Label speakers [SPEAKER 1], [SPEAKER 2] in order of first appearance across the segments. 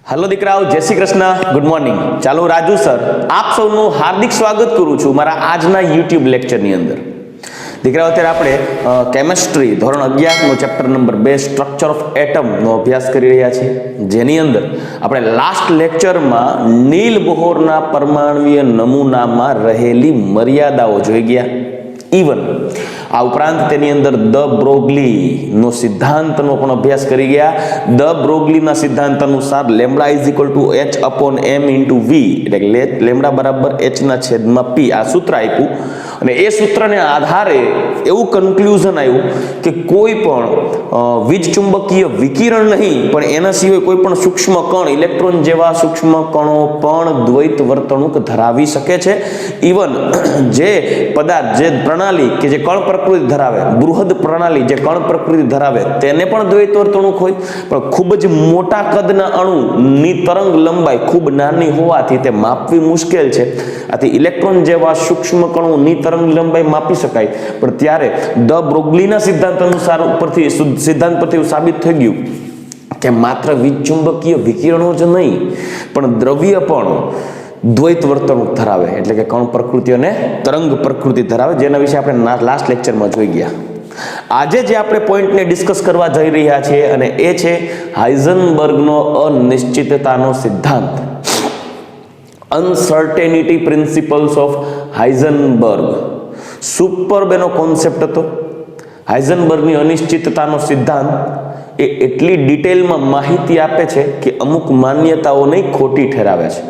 [SPEAKER 1] Hello દીકરાઓ જય Shri Krishna good morning ચાલો રાજુ સર આપ સૌનું હાર્દિક સ્વાગત કરું છું મારા આજના YouTube લેક્ચરની અંદર દીકરાઓ અત્યારે આપણે કેમિસ્ટ્રી ધોરણ 11 નો chapter number 2 structure of atom નો અભ્યાસ કરી રહ્યા છીએ જેની અંદર આપણે લાસ્ટ લેક્ચરમાં નીલ બોહરના પરમાણુય નમૂનામાં રહેલી મર્યાદાઓ જોઈ ગયા ઇવન આ ઉપરાંત તેની અંદર દ બ્રોગલી નો સિદ્ધાંતનો પણ અભ્યાસ કરી ગયા દ બ્રોગલીના સિદ્ધાંત અનુસાર lambda is equal to h upon m into v એટલે કે લેમ્બડા બરાબર h ના છેદમાં p આ સૂત્ર આપ્યું અને એ સૂત્રને આધારે એવું કન્ક્લુઝન આવ્યું કે કોઈ પણ વીજ ચુંબકીય વિકિરણ નહીં પણ એના સિવાય કોઈ પણ સૂક્ષ્મ કણ ઇલેક્ટ્રોન જેવા સૂક્ષ્મ કણો પણ દ્વૈત વર્તણૂક ધરાવી શકે છે ઇવન જે પદાર્થ જે પ્રણાલી કે જે કણ પ્રકૃતિ ધરાવે બૃહદ પ્રણાલી જે કણ પ્રકૃતિ ધરાવે તેને પણ દ્વૈત વર્તણૂક હોય પણ ખૂબ જ મોટા કદના અણુની તરંગ લંબાઈ ખૂબ નાની હોવાથી તે માપવી મુશ્કેલ છે આથી ઇલેક્ટ્રોન જેવા સૂક્ષ્મ કણોની તરંગ લંબાઈ માપી શકાય પણ ત્યારે દ બ્રોગલીના સિદ્ધાંત અનુસાર ઉપરથી સિદ્ધાંત પરથી સાબિત થઈ ગયું કે માત્ર વીજચુંબકીય વિકિરણો જ નહીં પણ દ્રવ્ય પણ દ્વૈત વર્તણૂક ધરાવે એટલે કે કણ પ્રકૃતિ અને તરંગ પ્રકૃતિ ધરાવે જેના વિશે આપણે લાસ્ટ લેક્ચરમાં જોઈ ગયા આજે જે આપણે પોઈન્ટને ડિસ્કસ કરવા જઈ રહ્યા છીએ અને એ છે હાઇઝનબર્ગનો અનિશ્ચિતતાનો સિદ્ધાંત uncertainty principles of Heisenberg superbug એનો કોન્સેપ્ટ હતો હાઇઝનબર્ગની અનિશ્ચિતતાનો સિદ્ધાંત એ એટલી ડિટેલમાં માહિતી આપે છે કે અમુક માન્યતાઓને ખોટી ઠેરાવે છે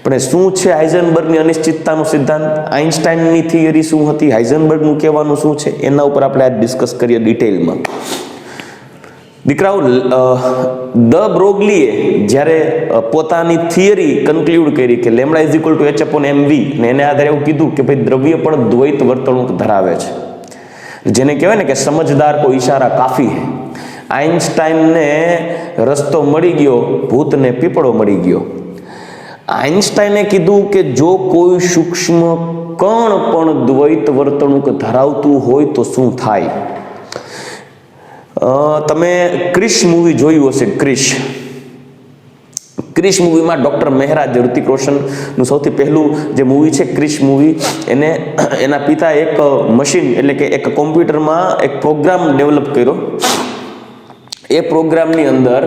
[SPEAKER 1] પણ શું છે હાઇઝનબર્ગની અનિશ્ચિતતાનો સિદ્ધાંત આઇન્સ્ટાઈનની થિયરી શું હતી હાઇઝનબર્ગનું કહેવાનું શું છે એના ઉપર આપણે આ ડિસ્કસ કરીએ ડિટેલમાં દીકરાઓ દ બ્રોગલીએ જ્યારે પોતાની થિયરી કન્ક્લુડ કરી કે lambda is equal to h upon mv ને એને આધારે એવું કીધું કે ભાઈ દ્રવ્ય પણ દ્વૈત વર્તણૂક ધરાવે છે જેને કહેવાય ને કે સમજદાર કો ઈશારા કાફી હે આઇન્સ્ટાઈનને રસ્તો મળી ગયો ભૂતને પીપળો મળી ગયો આઇન્સ્ટાઈને કીધું કે જો કોઈ સૂક્ષ્મ કણ પણ દ્વૈત વર્તણૂક ધરાવતું હોય તો શું થાય તમે ક્રિશ મૂવી જોયું હશે ક્રિશ મૂવીમાં ડોક્ટર મહેરાજ ઋતિક રોશનનું સૌથી પહેલું જે મૂવી છે ક્રિશ મૂવી એને એના પિતા એક મશીન એટલે કે એક કોમ્પ્યુટરમાં એક પ્રોગ્રામ ડેવલપ કર્યો એ પ્રોગ્રામની અંદર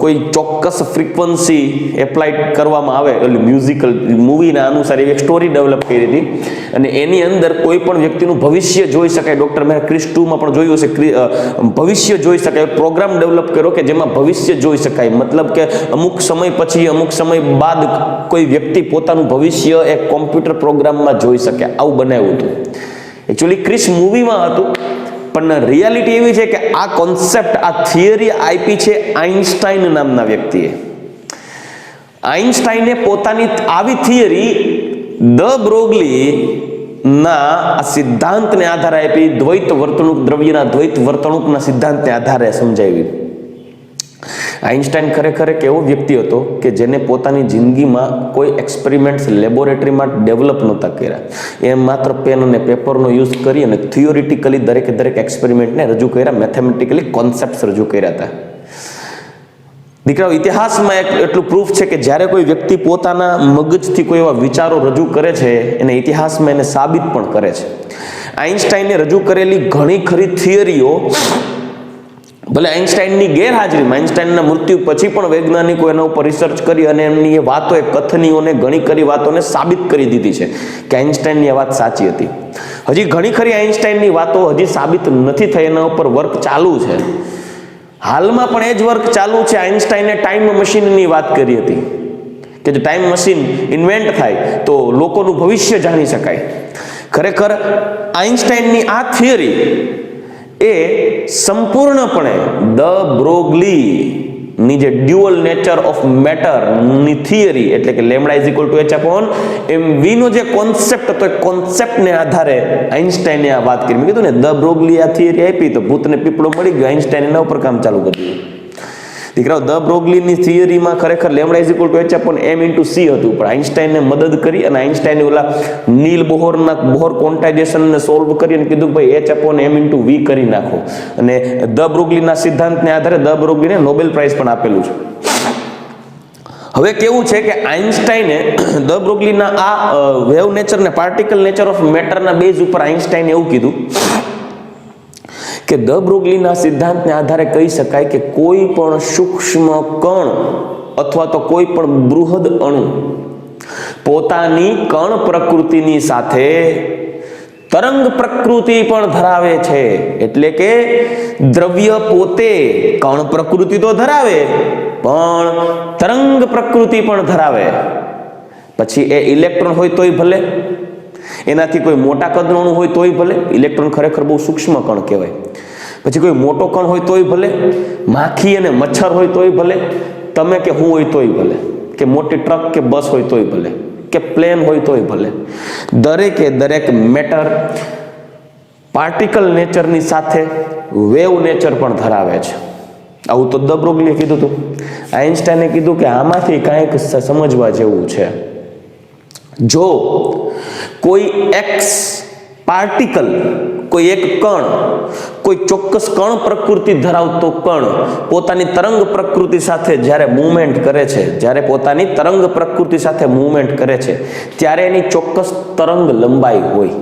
[SPEAKER 1] કોઈ ચોક્કસ ફ્રીક્વન્સી એપ્લાય કરવામાં આવે એટલે મ્યુઝિકલ મૂવીના અનુસાર એવી એક સ્ટોરી ડેવલપ કરી હતી અને એની અંદર કોઈ પણ વ્યક્તિનું ભવિષ્ય જોઈ શકાય ડોક્ટર મેં ક્રિશ 2માં પણ જોયું હશે ભવિષ્ય જોઈ શકાય પ્રોગ્રામ ડેવલપ કર્યો કે જેમાં ભવિષ્ય જોઈ શકાય મતલબ કે અમુક સમય પછી અમુક સમય બાદ કોઈ વ્યક્તિ પોતાનું ભવિષ્ય એક કોમ્પ્યુટર પ્રોગ્રામમાં જોઈ શકે આવું બનાવ્યું હતું એકચ્યુઅલી ક્રિશ મૂવીમાં હતું પણ રિયાલિટી એવી છે કે આ કોન્સેપ્ટ આ થિયરી આપી છે આઇન્સ્ટાઈન નામના વ્યક્તિએ આઇન્સ્ટાઈને પોતાની આવી થિયરી દ બ્રોગલી ના આ સિદ્ધાંતને આધારે આપી દ્વૈત વર્તણૂક દ્રવ્યના દ્વૈત વર્તણૂકના સિદ્ધાંતને આધારે સમજાવી આઇન્સ્ટાઈન ખરેખર એક એવો વ્યક્તિ હતો કે જેને પોતાની જિંદગીમાં કોઈ એક્સપેરિમેન્ટ્સ લેબોરેટરીમાં ડેવલપ નહોતા કર્યા એ માત્ર પેન અને પેપરનો યુઝ કરી અને થિયોરિટિકલી દરેક એક્સપેરિમેન્ટને રજૂ કર્યા મેથેમેટિકલી કોન્સેપ્ટ્સ રજૂ કર્યા હતા દીકરાઓ ઇતિહાસમાં એટલું પ્રૂફ છે કે જ્યારે કોઈ વ્યક્તિ પોતાના મગજથી કોઈ એવા વિચારો રજૂ કરે છે એને ઇતિહાસમાં એને સાબિત પણ કરે છે આઇન્સ્ટાઈને રજૂ કરેલી ઘણી ખરી થિયરીઓ ભલે આઇન્સ્ટાઈનની ગેરહાજરીમાં આઇન્સ્ટાઈનના મૃત્યુ પછી પણ વૈજ્ઞાનિકો એના ઉપર રિસર્ચ કરી અને એમની એ વાતો એ કથનીઓને ઘણી ખરી વાતોને સાબિત કરી દીધી છે કે આઇન્સ્ટાઈનની આ વાત સાચી હતી હજી ઘણી ખરી આઇન્સ્ટાઈનની વાતો હજી સાબિત નથી થઈ એના ઉપર વર્ક ચાલુ છે હાલમાં પણ એ જ વર્ક ચાલુ છે આઇન્સ્ટાઈને ટાઈમ મશીનની વાત કરી હતી કે જો ટાઈમ મશીન ઇન્વેન્ટ થાય તો લોકોનું ભવિષ્ય જાણી શકાય ખરેખર આઇન્સ્ટાઈનની આ થિયરી એ સંપૂર્ણપણે દ બ્રોગલી ની જે ડ્યુઅલ નેચર ઓફ મેટર ની થિયરી એટલે કે lambda is equal to h upon mv નો જે કોન્સેપ્ટ હતો એ કોન્સેપ્ટને આધારે આઇન્સ્ટાઈને આ વાત કરી મેં કીધું ને દ બ્રોગલી આ થિયરી આપી તો ભૂતને પીપળો મળી ગયો આઇન્સ્ટાઈને એના ઉપર કામ ચાલુ કર્યું દીકરાઓ દ બ્રોગલીની થિયરીમાં ખરેખર lambda is equal to h upon m into c હતું પણ આઇન્સ્ટાઈને મદદ કરી અને આઇન્સ્ટાઈને ઓલા નીલ બોહર ક્વોન્ટાઇઝેશનને સોલ્વ કરી અને કીધું ભાઈ h upon m into v કરી નાખો અને દ બ્રોગલીના સિદ્ધાંતને આધારે દ બ્રોગલીને નોબેલ પ્રાઇઝ પણ આપેલું છે હવે કેવું છે કે આઇન્સ્ટાઈને દ બ્રોગલીના આ વેવ નેચર ને પાર્ટિકલ નેચર ઓફ મેટરના બેઝ ઉપર આઇન્સ્ટાઈને એવું કીધું કે દ બ્રોગલીના સિદ્ધાંતને આધારે કહી શકાય કે કોઈ પણ સૂક્ષ્મ કણ અથવા તો કોઈ પણ બૃહદ અણુ પોતાની કણ પ્રકૃતિની સાથે તરંગ પ્રકૃતિ પણ ધરાવે છે. એટલે કે દ્રવ્ય પોતે કણ પ્રકૃતિ તો ધરાવે પણ તરંગ પ્રકૃતિ પણ ધરાવે. પછી એ ઇલેક્ટ્રોન હોય તોય ભલે, એનાથી કોઈ મોટા કદનું અણુ હોય તોય ભલે, ઇલેક્ટ્રોન ખરેખર બહુ સૂક્ષ્મ કણ કહેવાય. પછી કોઈ મોટો કણ હોય તોય ભલે, માખી અને મચ્છર હોય તોય ભલે, તમે કે હું હોય તોય ભલે, કે મોટી ટ્રક કે બસ હોય તોય ભલે, કે પ્લેન હોય તોય ભલે, દરેકે દરેક મેટર પાર્ટિકલ નેચરની સાથે વેવ નેચર પણ ધરાવે છે. આવું તો દ બ્રોગલીએ કીધું હતું. આઇન્સ્ટાઈને કીધું કે આમાંથી કાંઈક સમજવા જેવું છે. જો કોઈ એક્સ પાર્ટિકલ, કોઈ એક કણ, કોઈ ચોક્કસ કણ પ્રકૃતિ ધરાવતો કણ પોતાની તરંગ પ્રકૃતિ સાથે જ્યારે મૂવમેન્ટ કરે છે, જ્યારે પોતાની તરંગ પ્રકૃતિ સાથે મૂવમેન્ટ કરે છે ત્યારે એની ચોક્કસ તરંગ લંબાઈ હોય.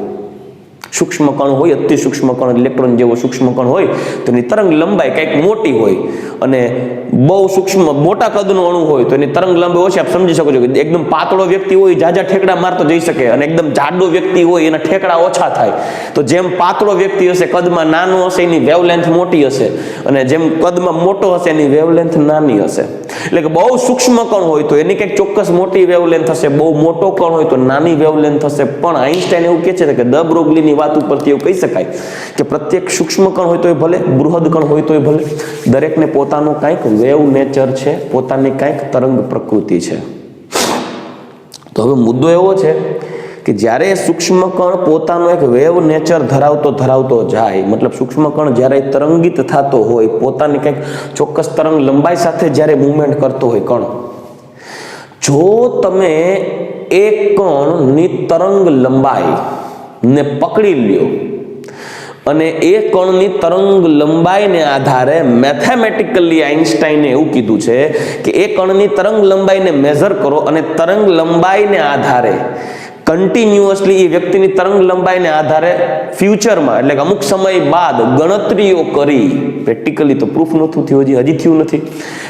[SPEAKER 1] સૂક્ષ્મ કણ હોય, અતિ સૂક્ષ્મ કણ, ઇલેક્ટ્રોન જેવો સૂક્ષ્મ કણ હોય તો એની તરંગ લંબાઈ કંઈક મોટી હોય, અને બહુ સૂક્ષ્મ મોટા કદનું અણુ હોય તો એની તરંગ લંબાઈ ઓછી. આપ સમજી શકો છો કે એકદમ પાતળો વ્યક્તિ હોય જાજા ઠેકડા મારતો જઈ શકે, અને એકદમ જાડો વ્યક્તિ હોય એના ઠેકડા ઓછા થાય. તો જેમ પાતળો વ્યક્તિ હશે કદમાં નાનો હશે એની વેવલેન્થ મોટી હશે, અને જેમ કદમાં મોટો હશે એની વેવલેન્થ નાની હશે. એટલે કે બહુ સૂક્ષ્મ કણ હોય તો એની કંઈક ચોક્કસ મોટી વેવલેન્થ હશે, બહુ મોટો કણ હોય તો નાની વેવલેન્થ હશે. પણ આઇન્સ્ટાઈન એવું કહે છે કે દ બ્રોગલીની વાત ઉપરથી એવું કહી શકાય કે પ્રત્યેક સૂક્ષ્મ કણ હોય તોય ભલે, બૃહદ કણ હોય તોય ભલે, દરેકને પોતાનું કંઈક વેવ નેચર છે, પોતાની કંઈક તરંગ પ્રકૃતિ છે. તો હવે મુદ્દો એવો છે કે જ્યારે સૂક્ષ્મ કણ પોતાનો એક વેવ નેચર ધરાવતો જાય, મતલબ સૂક્ષ્મ કણ જ્યારે તરંગિત થતો હોય, પોતાની કંઈક ચોક્કસ તરંગ લંબાઈ સાથે જ્યારે મૂવમેન્ટ કરતો હોય કણ, જો તમે એક કણની તરંગ લંબાઈ ને પકડી લ્યો અને એ કણની તરંગ લંબાઈને આધારે મેથેમેટિકલી આઇન્સ્ટાઈને એવું કીધું છે કે એ કણની તરંગ લંબાઈને મેઝર કરો અને તરંગ લંબાઈને આધારે કન્ટિન્યુઅસલી એ વ્યક્તિની તરંગ લંબાઈને આધારે ફ્યુચરમાં એટલે કે અમુક સમય બાદ ગણતરીઓ કરી, પ્રેક્ટિકલી તો પ્રૂફ નહોતું થયું, હજી થયું નથી,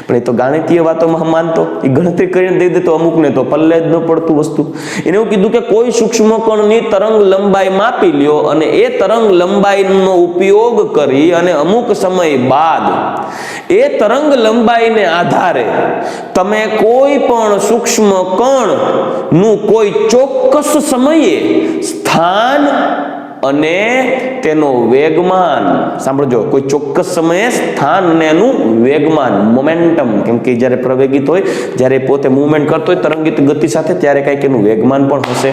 [SPEAKER 1] પણ એ તો ગાણિતીય વાતોમાં માનતો, એ ગણતરી કરીને દઈ દેતો અમુકને તો પલ્લે જ ન પડતું વસ્તુ. એને એવું કીધું કે કોઈ સૂક્ષ્મ કણની તરંગ લંબાઈ માપી લ્યો અને એ તરંગ લંબાઈનો ઉપયોગ કરી અને અમુક સમય બાદ એ તરંગ લંબાઈને આધારે તમે કોઈ પણ સૂક્ષ્મ કણનું કોઈ ચોક્કસ સમયે સ્થાન અને તેનો વેગમાન, સાંભળજો, કોઈ ચોક્કસ સમયે સ્થાન અને એનું વેગમાન, મોમેન્ટમ, કેમ કે જ્યારે પ્રવેગિત હોય, જ્યારે પોતે મૂવમેન્ટ કરતો હોય તરંગિત ગતિ સાથે, ત્યારે કંઈક એનું વેગમાન પણ હશે.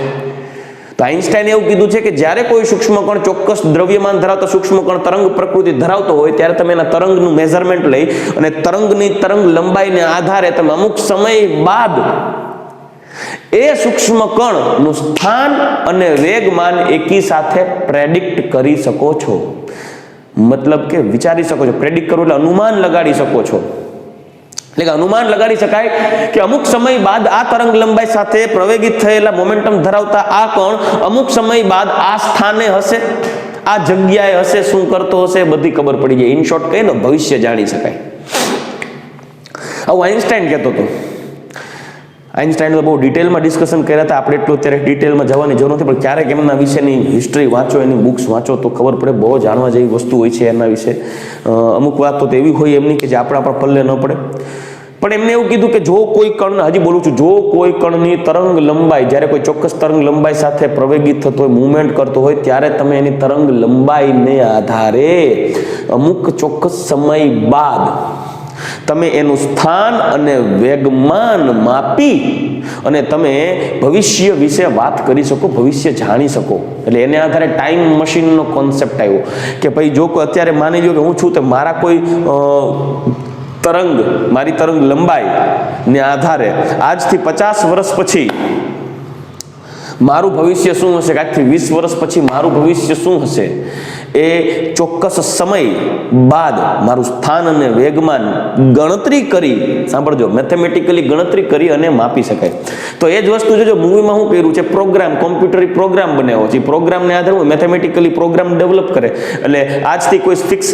[SPEAKER 1] તો આઇન્સ્ટાઈને એવું કીધું છે કે જ્યારે કોઈ સૂક્ષ્મ કણ ચોક્કસ દ્રવ્યમાન ધરાવતો સૂક્ષ્મ કણ તરંગ પ્રકૃતિ ધરાવતો હોય ત્યારે તમે એના તરંગનું મેઝરમેન્ટ લઈ અને તરંગની તરંગ લંબાઈને આધારે તમે અમુક સમય બાદ એ સૂક્ષ્મ કણનું સ્થાન અને વેગમાન એકી સાથે પ્રેડિક્ટ કરી શકો છો. મતલબ કે વિચારી શકો છો, પ્રેડિક્ટ કરવું એટલે અનુમાન લગાડી શકો છો. એટલે કે અનુમાન લગાડી શકાય કે અમુક સમય બાદ આ તરંગ લંબાઈ સાથે પ્રવેગિત થયેલા મોમેન્ટમ ધરાવતા આ કણ અમુક સમય બાદ આ સ્થાને હશે, આ જગ્યાએ હશે, શું કરતો હશે બધી ખબર પડી જાય. ઇન શોર્ટ કહીએ ને ભવિષ્ય જાણી શકાય. આવું આઇન્સ્ટાઈન કહેતો હતો. આઇન્સ્ટાઈને તો બહુ ડિટેલમાં ડિસ્કશન કર્યા હતા, આપણે એટલું અત્યારે ડિટેલમાં જવાની જરૂર નથી, પણ ક્યારેક એમના વિશેની હિસ્ટ્રી વાંચો, એની બુક્સ વાંચો તો ખબર પડે, બહુ જાણવા જેવી વસ્તુ હોય છે એના વિશે. અમુક વાતો તો એવી હોય એમની કે જે આપણા પર પલ્લે ન પડે. પણ એમને એવું કીધું કે જો કોઈ કણ, હજી બોલું છું, જો કોઈ કણની તરંગ લંબાઈ જ્યારે કોઈ ચોક્કસ તરંગ લંબાઈ સાથે પ્રવેગિત થતો હોય, મૂવમેન્ટ કરતો હોય, ત્યારે તમે એની તરંગ લંબાઈને આધારે અમુક ચોક્કસ સમય બાદ તમે એનું સ્થાન અને વેગમાન માપી અને તમે ભવિષ્ય વિશે વાત કરી શકો, ભવિષ્ય જાણી શકો. એટલે એને આધારે ટાઈમ મશીનનો કોન્સેપ્ટ આવ્યો કે ભાઈ જો અત્યારે માની લો કે હું છું, તો મારા કોઈ મારી તરંગ લંબાઈ ને આધારે આજથી 50 વર્ષ પછી મારું ભવિષ્ય શું હશે, આજથી 20 વર્ષ પછી મારું ભવિષ્ય શું હશે, એ ચોક્કસ સમય બાદ મારું સ્થાન અને વેગમાન ગણતરી કરી, સાંભળજો, મેથેમેટિકલી ગણતરી કરી અને માપી શકાય. તો એ જ વસ્તુ જોજો મૂવીમાં શું કર્યું છે, પ્રોગ્રામ, કોમ્પ્યુટરી પ્રોગ્રામ બનાવ્યો છે. પ્રોગ્રામને આધારે મેથેમેટિકલી પ્રોગ્રામ ડેવલપ કરે, એટલે આજથી કોઈ ફિક્સ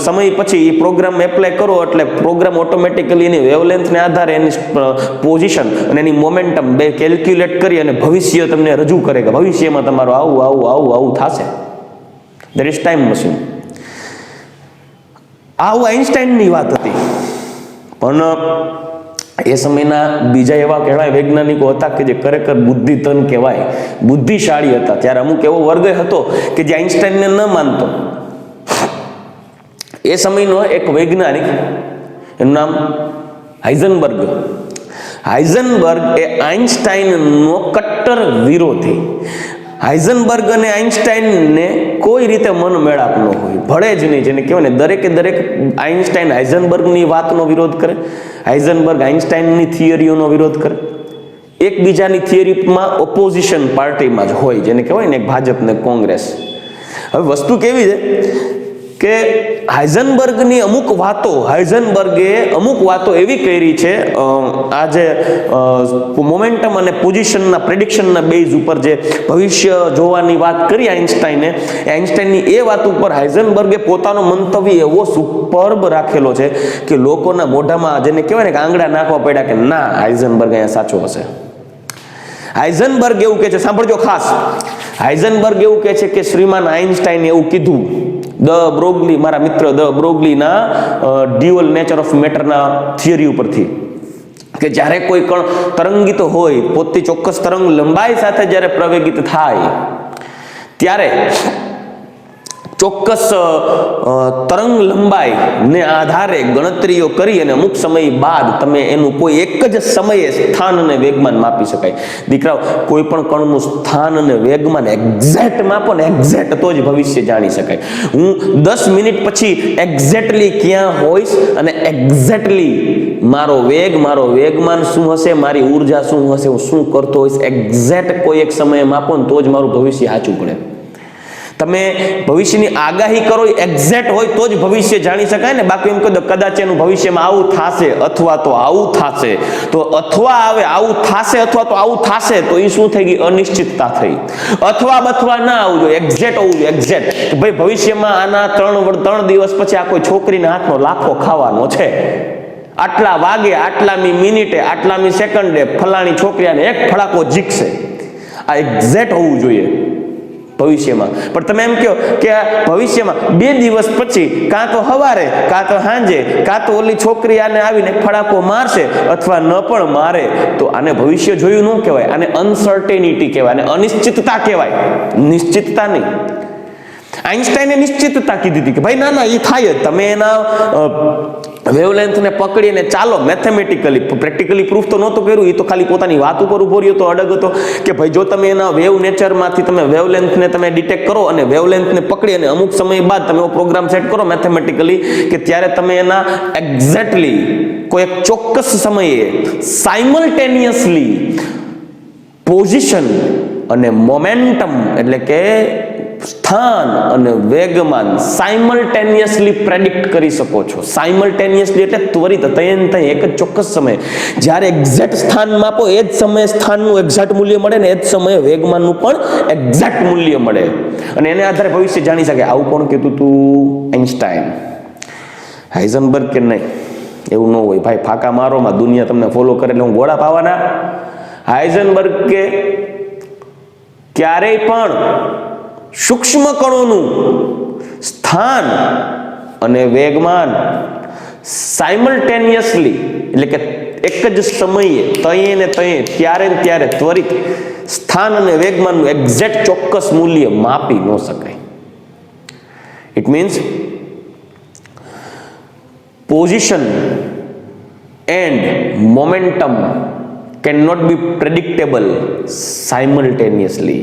[SPEAKER 1] સમય પછી એ પ્રોગ્રામ એપ્લાય કરો એટલે પ્રોગ્રામ ઓટોમેટિકલી એની વેવલેન્થને આધારે એની પોઝિશન અને એની મોમેન્ટમ બે કેલ્ક્યુલેટ કરી અને ભવિષ્ય તમને રજૂ કરે કે ભવિષ્યમાં તમારું આવું આવું આવું આવું થશે. There is time machine. આવું આઈન્સ્ટાઈનની વાત હતી. પણ એ સમયના બીજા એવા કહેવાય વૈજ્ઞાનિકો હતા કે જે ખરેખર બુદ્ધિધન કહેવાય, બુદ્ધિશાળી હતા. ત્યારે અમુક એવો વર્ગ હતો કે જે આઈન્સ્ટાઈનને ન માનતો. એ સમયનો એક વૈજ્ઞાનિક, એનું નામ હાઇઝનબર્ગ. હાઇઝનબર્ગ એ આઈન્સ્ટાઈનનો કટ્ટર વિરોધી. હાઇઝનબર્ગ અને આઈન્સ્ટાઈનને કોઈ રીતે મન મેળાપ ન હોય, ભળે જ નહીં. જેને કહેવાય ને દરેકે દરેક આઈન્સ્ટાઈન હાઇઝનબર્ગની વાતનો વિરોધ કરે, હાઇઝનબર્ગ આઈન્સ્ટાઈનની થિયરીઓનો વિરોધ કરે. એકબીજાની થિયરીમાં ઓપોઝિશન પાર્ટીમાં જ હોય, જેને કહેવાય ને ભાજપ ને કોંગ્રેસ. હવે વસ્તુ કેવી છે કે હાઇઝનબર્ગની હાઇઝનબર્ગે અમુક વાતો એવી કરી છે, આ જે મોમેન્ટમ અને પોઝિશનના પ્રેડિક્શનના બેઝ ઉપર જે ભવિષ્ય જોવાની વાત કરી આઈન્સ્ટાઈનની એ વાત ઉપર હાઇઝનબર્ગે પોતાનો મંતવ્ય એવો સુપર્બ રાખેલો છે કે લોકોના મોઢામાં, જેને કહેવાય ને કે આંગળા નાખવા પડ્યા કે ના, હાઇઝનબર્ગ અહીંયા સાચો હશે. હાઇઝનબર્ગ એવું કહે છે, સાંભળજો ખાસ, હાઇઝનબર્ગ એવું કહે છે કે શ્રીમાન આઈન્સ્ટાઈને એવું કીધું બ્રોગલી, મારા મિત્ર બ્રોગલીના ડ્યુઅલ નેચર ઓફ મેટરના થિયરી ઉપરથી, કે જ્યારે કોઈ કણ તરંગિત હોય, પોતે ચોક્કસ તરંગ લંબાઈ સાથે જ્યારે પ્રવેગિત થાય ત્યારે ચોક્કસ તરંગ લંબાઈને આધારે ગણતરીઓ કરી અને અમુક સમય બાદ તમે એનું કોઈ એક જ સમયે સ્થાન અને વેગમાન માપી શકાય. દીકરાઓ, કોઈ પણ કણનું સ્થાન અને વેગમાન એક્ઝેક્ટ માપો ને, એક્ઝેક્ટ, તો જ ભવિષ્ય જાણી શકાય. હું 10 મિનિટ પછી એક્ઝેક્ટલી ક્યાં હોઈશ અને એક્ઝેક્ટલી મારો વેગમાન શું હશે, મારી ઉર્જા શું હશે, હું શું કરતો હોઈશ, એક્ઝેક્ટ કોઈ એક સમયે માપો ને તો જ મારું ભવિષ્ય સાચું પડે. તમે ભવિષ્યની આગાહી કરો, એક્ઝેક્ટ હોય તો જ ભવિષ્ય જાણી શકાય ને. બાકી એમ કહી દો કદાચ એનું ભવિષ્યમાં આવું થશે અથવા તો આવું થશે, તો અથવા આવે આવું થશે અથવા તો આવું થશે, તો એ શું થઈ ગઈ? અનિશ્ચિતતા થઈ. અથવા ના આવવું જોઈએ, એક્ઝેક્ટ હોવું જોઈએ. એક્ઝેક્ટ ભાઈ ભવિષ્યમાં આના 3 દિવસ પછી આ કોઈ છોકરીના હાથનો લાખો ખાવાનો છે, આટલા વાગે, આટલામી મિનિટે, આટલામી સેકન્ડે ફલાણી છોકરીને એક ફડાકો જીકશે. આ એક્ઝેક્ટ હોવું જોઈએ ભવિષ્યમાં. પણ તમે એમ કહો કે ભવિષ્યમાં 2 દિવસ પછી, કાં તો સવારે, કાં તો સાંજે, કાં તો ઓલી છોકરી આને આવીને ફડાકો મારશે અથવા ન પણ મારે, તો આને ભવિષ્ય જોયું ન કહેવાય, આને અનસર્ટેનિટી કહેવાય, આને અનિશ્ચિતતા કહેવાય, નિશ્ચિતતા નહીં. આઈન્સ્ટાઈને નિશ્ચિતતા કીધી હતી કે ભાઈ ના એ થાય જ. તમે એના વેવલેન્થને પકડીને ચાલો મેથેમેટિકલી, પ્રેક્ટિકલી પ્રૂફ તો નહોતું કર્યું, એ તો ખાલી પોતાની વાત ઉપર ઉભો રહ્યો તો અડગ હતો કે ભાઈ જો તમે એના વેવ નેચરમાંથી તમે વેવલેન્થને તમે ડિટેક્ટ કરો અને વેવલેન્થને પકડી અને અમુક સમય બાદ તમે પ્રોગ્રામ સેટ કરો મેથેમેટિકલી, કે ત્યારે તમે એના એક્ઝેક્ટલી કોઈ એક ચોક્કસ સમયે સાયમલ્ટેનિયસલી પોઝિશન અને મોમેન્ટમ, એટલે કે સ્થાન અને વેગમાન સાયમલ્ટેનિયસલી પ્રેડિક્ટ કરી શકો છો. સાયમલ્ટેનિયસલી એટલે ત્વરિત, ત્યાં એક જ ચોક્કસ સમયે જ્યારે એક્ઝેક્ટ સ્થાન માપો એ જ સમયે સ્થાનનું એક્ઝેક્ટ મૂલ્ય મળે ને એ જ સમયે વેગમાનનું પણ એક્ઝેક્ટ મૂલ્ય મળે અને એને આધારે ભવિષ્ય જાણી શકે. આવું કોણ કહેતું હતું? આઈન્સ્ટાઈન. હાઇઝનબર્ગ કે નહીં, એવું ન હોય ભાઈ. ફાકા મારોમાં દુનિયા તમને ફોલો કરે એટલે હું ગોળા પાવાના. હાઇઝનબર્ગ કે ક્યારેય પણ સૂક્ષ્મ કણોનું સ્થાન અને વેગમાન સાયમલ્ટેનિયસલી, એટલે કે એક જ સમયે, ત્યારે ત્વરિત સ્થાન અને વેગમાનનું એક્ઝેક્ટ ચોક્કસ મૂલ્ય માપી ન શકાય. It means position and momentum cannot be predictable simultaneously.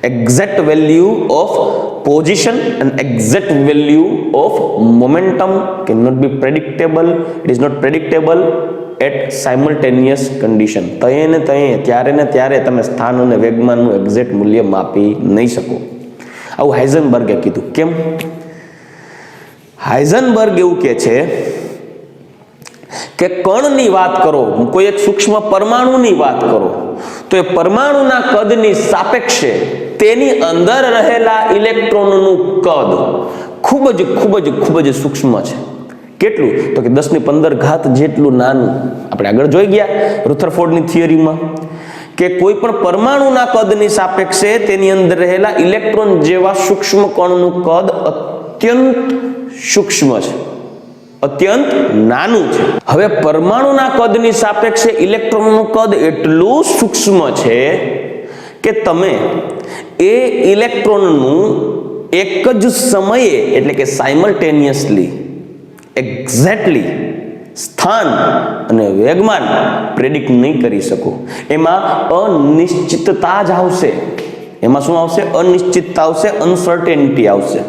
[SPEAKER 1] Exact value of position and exact value of momentum cannot be predictable. It is not predictable at simultaneous condition. તયે ને તયે, ત્યારે ને ત્યારે તમે સ્થાન અને વેગમાનનું એક્ઝેક્ટ મૂલ્ય માપી નહીં શકો. આવું હાઇઝનબર્ગે કીધું. કેમ? હાઇઝનબર્ગ એવું કહે છે કે કણની વાત કરો, કોઈ એક સૂક્ષ્મ પરમાણુની વાત કરો, તો એ પરમાણુના કદની સાપેક્ષે તેની અંદર રહેલા ઇલેક્ટ્રોનનું કદ ખૂબ જ સૂક્ષ્મ છે. કેટલું? તો કે 10⁻15 જેટલું નાનું. આપણે આગળ જોઈ ગયા રુથરફોર્ડની થિયરીમાં કે કોઈ પણ પરમાણુના કદની સાપેક્ષે તેની અંદર રહેલા ઇલેક્ટ્રોન જેવા સૂક્ષ્મ કણનું કદ અત્યંત સૂક્ષ્મ છે, અત્યંત નાનું છે. હવે પરમાણુના કદની સાપેક્ષે ઇલેક્ટ્રોનનું કદ એટલું સૂક્ષ્મ છે કે તમે એ ઇલેક્ટ્રોનનું એક જ સમયે એટલે કે સાયમલ્ટેનિયસલી એક્ઝેક્ટલી સ્થાન અને વેગમાન પ્રેડિક્ટ નહીં કરી શકો. એમાં અનિશ્ચિતતા જ આવશે. એમાં શું આવશે? અનિશ્ચિતતા આવશે, અનસર્ટેનિટી આવશે.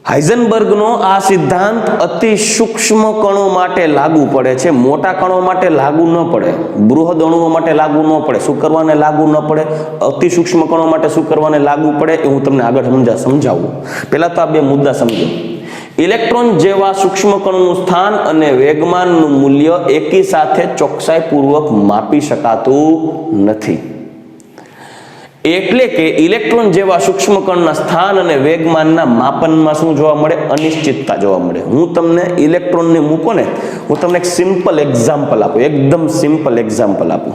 [SPEAKER 1] હાઇઝનબર્ગનો આ સિદ્ધાંત અતિ સૂક્ષ્મ કણો માટે લાગુ પડે છે, મોટા કણો માટે લાગુ ન પડે, બૃહદ અણુઓ માટે લાગુ ન પડે, શું કરવાને લાગુ ન પડે, અતિ સૂક્ષ્મ કણો માટે શું કરવાને લાગુ પડે એ હું તમને આગળ સમજાવું. પહેલા તો આ બે મુદ્દા સમજો. ઇલેક્ટ્રોન જેવા સૂક્ષ્મ કણોનું સ્થાન અને વેગમાનનું મૂલ્ય એકી સાથે ચોકસાઈપૂર્વક માપી શકાતું નથી. એટલે કે ઇલેક્ટ્રોન જેવા સૂક્ષ્મ કણના સ્થાન અને વેગમાનના માપનમાં શું જોવા મળે? અનિશ્ચિતતા જોવા મળે. હું તમને ઇલેક્ટ્રોનને મૂકો ને, હું તમને એક સિમ્પલ એક્ઝામ્પલ આપું, એકદમ સિમ્પલ એક્ઝામ્પલ આપું.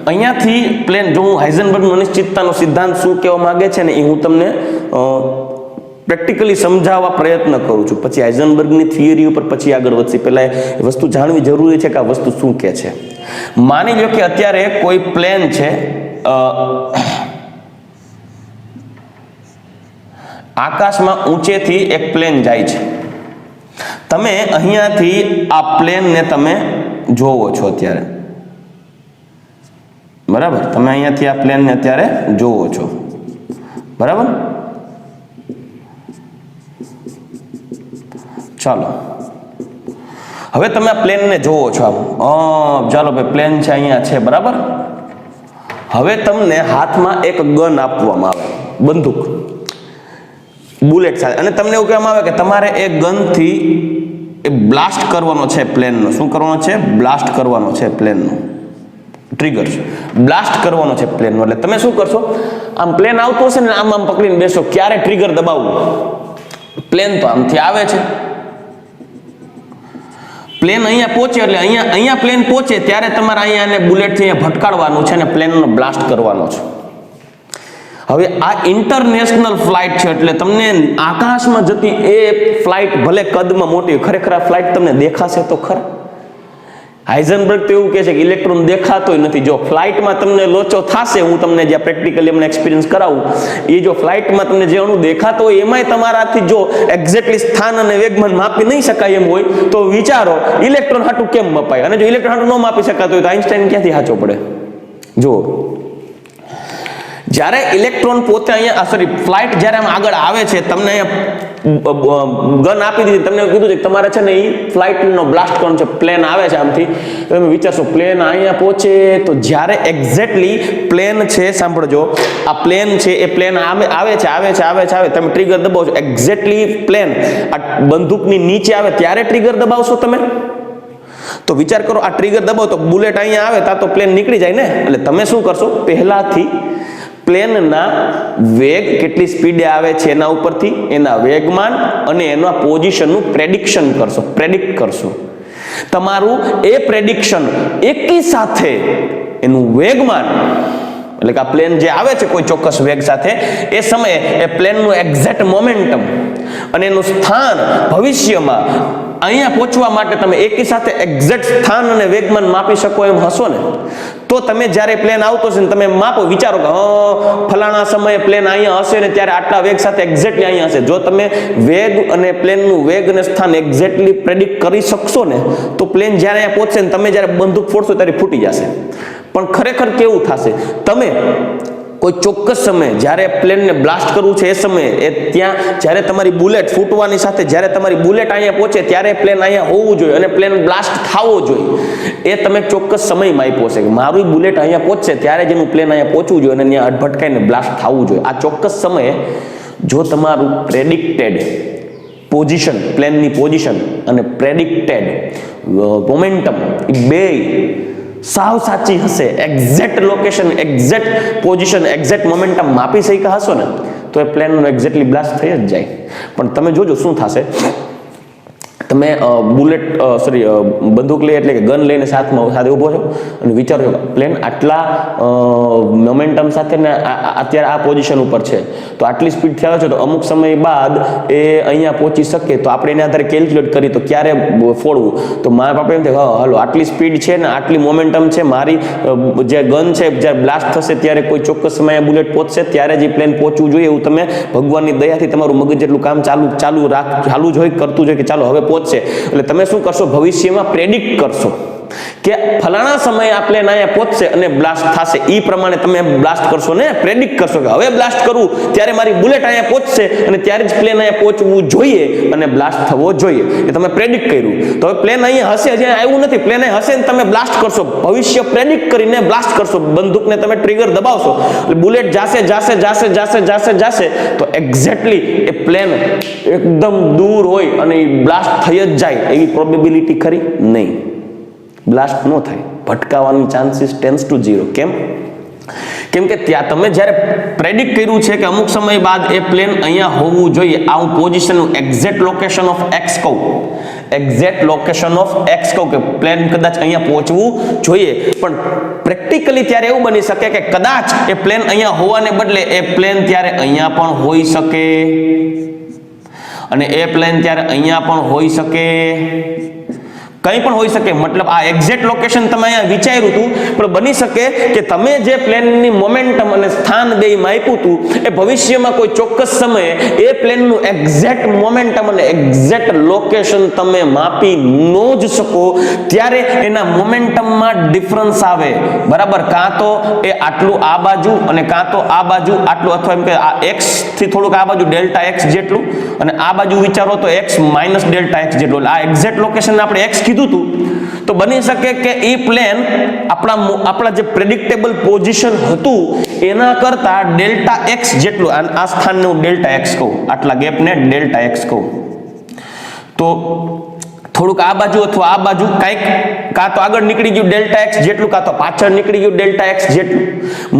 [SPEAKER 1] અહીંયાથી પ્લેન, જો હું હાઇઝનબર્ગનો અનિશ્ચિતતાનો સિદ્ધાંત શું કહેવા માંગે છે ને એ હું તમને પ્રેક્ટિકલી સમજાવવા પ્રયત્ન કરું છું. પછી હાઇઝનબર્ગની થિયરી ઉપર પછી આગળ વધશે. પહેલા એ વસ્તુ જાણવી જરૂરી છે કે આ વસ્તુ શું કહે છે. માની લો કે અત્યારે કોઈ પ્લેન છે, આકાશમાં ઊંચેથી એક પ્લેન જાય છે. તમે અહીંયાથી આ પ્લેનને તમે જોવો છો અત્યારે, બરાબર? તમે અહીંયાથી આ પ્લેનને અત્યારે જોવો છો, બરાબર? ચાલો, હવે તમે આ પ્લેનને જોવો છો. ચાલો ભાઈ, પ્લેન છે, અહીંયા છે, બરાબર? હવે તમને હાથમાં એક ગન આપવામાં આવે, બંદૂક, બુલેટ સાથે, અને તમને એવું કહેવામાં આવે કે તમારે એ ગનથી એ બ્લાસ્ટ કરવાનો છે પ્લેનનો. શું કરવાનો છે? બ્લાસ્ટ કરવાનો છે પ્લેનનો. ટ્રિગર બ્લાસ્ટ કરવાનો છે પ્લેનનો. એટલે તમે શું કરશો? આમ પ્લેન આવતો હશે ને, આમ પકડીને બેસો, ક્યારે ટ્રિગર દબાવવું? પ્લેન તો આમથી આવે છે, પ્લેન અહીંયા પહોંચે એટલે અહીંયા પ્લેન પહોંચે ત્યારે તમારે અહીંયા બુલેટથી અહીંયા ભટકાડવાનું છે અને પ્લેનનો બ્લાસ્ટ કરવાનો છે. હવે આ ઇન્ટરનેશનલ ફ્લાઇટ છે એટલે તમને આકાશમાં જતી એ ફ્લાઇટ ભલે કદમાં મોટી, ખરેખર આ ફ્લાઇટ તમને દેખાશે તો ખરા? હાઇઝનબર્ગ તો એવું કહે છે કે ઇલેક્ટ્રોન દેખાતો નથી. જો ફ્લાઇટમાં તમને લોચો થશે, હું તમને જે પ્રેક્ટિકલી એમને એક્સપિરિયન્સ કરાવું, એ જો ફ્લાઇટમાં તમને જે અણુ દેખાતો હોય એમાંય તમારાથી જો એક્ઝેક્ટલી સ્થાન અને વેગમાન માપી નહીં શકાય એમ હોય તો વિચારો ઇલેક્ટ્રોન હાટું કેમ મપાય? અને જો ઇલેક્ટ્રોન હાટું ન માપી શકાતું હોય તો આઇન્સ્ટાઈન ક્યાંથી સાચો પડે? જો જ્યારે ઇલેક્ટ્રોન પોતે અહીંયા ફ્લાઇટ જ્યારે આમ આગળ આવે છે, તમને ગન આપી દીધી, તમને કીધું છે કે તમારે છે ને એ ફ્લાઇટનો બ્લાસ્ટ કરવાનો છે, પ્લેન આવે છે આમથી, તમે વિચારશો પ્લેન અહીંયા પહોંચે તો જ્યારે એક્ઝેક્ટલી પ્લેન છે, સાંભળજો, આ પ્લેન છે, એ પ્લેન આવે છે, તમે ટ્રિગર દબાવો છો, એક્ઝેક્ટલી પ્લેન આ બંદૂકની નીચે આવે ત્યારે ટ્રિગર દબાવશો તમે? તો વિચાર કરો, આ ટ્રિગર દબાવો તો બુલેટ અહીંયા આવે ત્યાં તો પ્લેન નીકળી જાય ને. એટલે તમે શું કરશો? પહેલાથી પ્લેનના વેગ કેટલી સ્પીડે આવે છે એના ઉપરથી એના વેગમાન અને એના પોઝિશનનું પ્રેડિક્ટ કરશો. તમારું એ પ્રેડિક્શન એકી સાથે એનું વેગમાન, એટલે કે આ પ્લેન જે આવે છે કોઈ ચોક્કસ વેગ સાથે, એ સમયે એ પ્લેનનું એક્ઝેક્ટ મોમેન્ટમ અને એનું સ્થાન ભવિષ્યમાં અહીંયા પહોંચવા માટે તમે એકી સાથે એક્ઝેક્ટ સ્થાન અને વેગમાન માપી શકો એમ હશો ને, તો તમે જ્યારે પ્લેન આવતો હશે ને તમે માપો, વિચારો કે ફલાણા સમયે પ્લેન અહીંયા હશે ને ત્યારે આટલા વેગ સાથે એક્ઝેક્ટલી અહીંયા હશે. જો તમે વેગ અને પ્લેનનું વેગ અને સ્થાન એક્ઝેક્ટલી પ્રેડિક્ટ કરી શકશો ને તો પ્લેન જ્યારે અહીંયા પહોંચશે ને તમે જ્યારે બંદૂક ફોડશો ત્યારે ફૂટી જશે. પણ ખરેખર કેવું થશે? તમે કોઈ ચોક્કસ સમયે જ્યારે પ્લેનને બ્લાસ્ટ કરવું છે એ સમયે એ ત્યાં જ્યારે તમારી બુલેટ ફૂટવાની સાથે જ્યારે તમારી બુલેટ અહીંયા પહોંચે ત્યારે પ્લેન અહીંયા હોવું જોઈએ અને પ્લેન બ્લાસ્ટ થવો જોઈએ એ તમે ચોક્કસ સમયમાં આપ્યો છે કે મારું બુલેટ અહીંયા પહોંચશે ત્યારે જ એનું પ્લેન અહીંયા પહોંચવું જોઈએ અને ત્યાં અટભટકાઈને બ્લાસ્ટ થવું જોઈએ. આ ચોક્કસ સમયે જો તમારું પ્રેડિક્ટેડ પોઝિશન, પ્લેનની પોઝિશન અને પ્રેડિક્ટેડ મોમેન્ટમ એ બે સાવ સાચી હશે, exact location, exact position, exact momentum માપી શક્યા હશો ને તો એ પ્લેનનો એક્ઝેક્ટલી બ્લાસ્ટ થઈ જ જાય. પણ તમે જોજો શું થશે, તમે બુલેટ બંદૂક લઈ એટલે કે ગન લઈને સાથે ઊભો છો અને વિચારો છો પ્લેન આટલા મોમેન્ટમ સાથે ને અત્યારે આ પોઝિશન ઉપર છે તો આટલી સ્પીડથી આવે છે તો અમુક સમય બાદ એ અહીંયા પહોંચી શકે તો આપણે એના આધારે કેલ્ક્યુલેટ કરી તો ક્યારે ફોડવું. તો મારા બાપા એમ થાય હાલો આટલી સ્પીડ છે ને આટલી મોમેન્ટમ છે, મારી જે ગન છે જ્યારે બ્લાસ્ટ થશે ત્યારે કોઈ ચોક્કસ સમયે બુલેટ પહોંચશે ત્યારે જ પ્લેન પહોંચવું જોઈએ. એવું તમે ભગવાનની દયાથી તમારું મગજ જેટલું કામ ચાલુ જ હોય, કરતું જ હોય કે ચાલો હવે પહોંચશે. એટલે તમે શું કરશો, ભવિષ્યમાં પ્રેડિક્ટ કરશો કે ફલાણા સમયે આ પ્લેન અહીંયા પહોંચશે અને બ્લાસ્ટ થશે. એ પ્રમાણે તમે બ્લાસ્ટ કરશો ને, પ્રેડિક્ટ કરશો કે હવે બ્લાસ્ટ કરવું ત્યારે મારી બુલેટ અહીંયા પહોંચશે અને ત્યારે જ પ્લેન અહીંયા પહોંચવું જોઈએ અને બ્લાસ્ટ થવો જોઈએ. એ તમે પ્રેડિક્ટ કર્યું. તો હવે પ્લેન અહીંયા હશે, હજી આવ્યું નથી, પ્લેન અહીં હશે ને તમે બ્લાસ્ટ કરશો, ભવિષ્ય પ્રેડિક્ટ કરીને બ્લાસ્ટ કરશો. બંદૂકને તમે ટ્રિગર દબાવશો એટલે બુલેટ જાશે તો એક્ઝેક્ટલી એ પ્લેન એકદમ દૂર હોય અને એ બ્લાસ્ટ થઈ જ જાય એવી પ્રોબેબિલિટી ખરી નહીં. બ્લાસ્ટ ન થાય, ભટકાવાની ચાન્સીસ ટેન્સ ટુ 0. કેમ કે ત્યાં તમે જ્યારે પ્રેડિક્ટ કર્યું છે કે અમુક સમય બાદ એ પ્લેન અહીંયા હોવું જોઈએ, આ હું પોઝિશનનું એક્ઝેક્ટ લોકેશન ઓફ એક્સ કહું, એક્ઝેક્ટ લોકેશન ઓફ એક્સ કહું કે પ્લેન કદાચ અહીંયા પહોંચવું જોઈએ. પણ પ્રેક્ટિકલી ત્યારે એવું બની શકે કે કદાચ એ પ્લેન અહીંયા હોવાને બદલે એ પ્લેન ત્યારે અહીંયા પણ હોઈ શકે અને એ પ્લેન ત્યારે અહીંયા પણ હોઈ શકે, કંઈ પણ હોઈ શકે. મતલબ આ એક્ઝેક્ટ લોકેશન તમે અહીંયા વિચાર્યું હતું પણ બની શકે કે તમે જે પ્લેનની મોમેન્ટમ અને સ્થાન બે માપ્યું હતું એ ભવિષ્યમાં કોઈ ચોક્કસ સમયે એ પ્લેનનું એક્ઝેક્ટ મોમેન્ટમ અને એક્ઝેક્ટ લોકેશન તમે માપી ન જ શકો ત્યારે એના મોમેન્ટમમાં ડિફરન્સ આવે. બરાબર, કાં તો એ આટલું આ બાજુ અને કાં તો આ બાજુ આટલું, અથવા એમ કે આ એક્સ થી થોડુંક આ બાજુ ડેલ્ટા એક્સ જેટલું અને આ બાજુ વિચારો તો એક્સ માઇનસ ડેલ્ટા એક્સ જેટલું. આ એક્ઝેક્ટ લોકેશન આપણે એક્સ કીધું હતું તો બની શકે કે એ પ્લેન આપણા જે પ્રેડિક્ટેબલ પોઝિશન હતું એના કરતા ડેલ્ટા એક્સ જેટલું, આ સ્થાનને હું ડેલ્ટા એક્સ કહું, આટલા ગેપને ડેલ્ટા એક્સ કહું, તો થોડુંક આ બાજુ અથવા આ બાજુ કંઈક કાં તો આગળ નીકળી ગયું ડેલ્ટા એક્સ જેટલું, કાં તો પાછળ નીકળી ગયું ડેલ્ટા એક્સ જેટલું.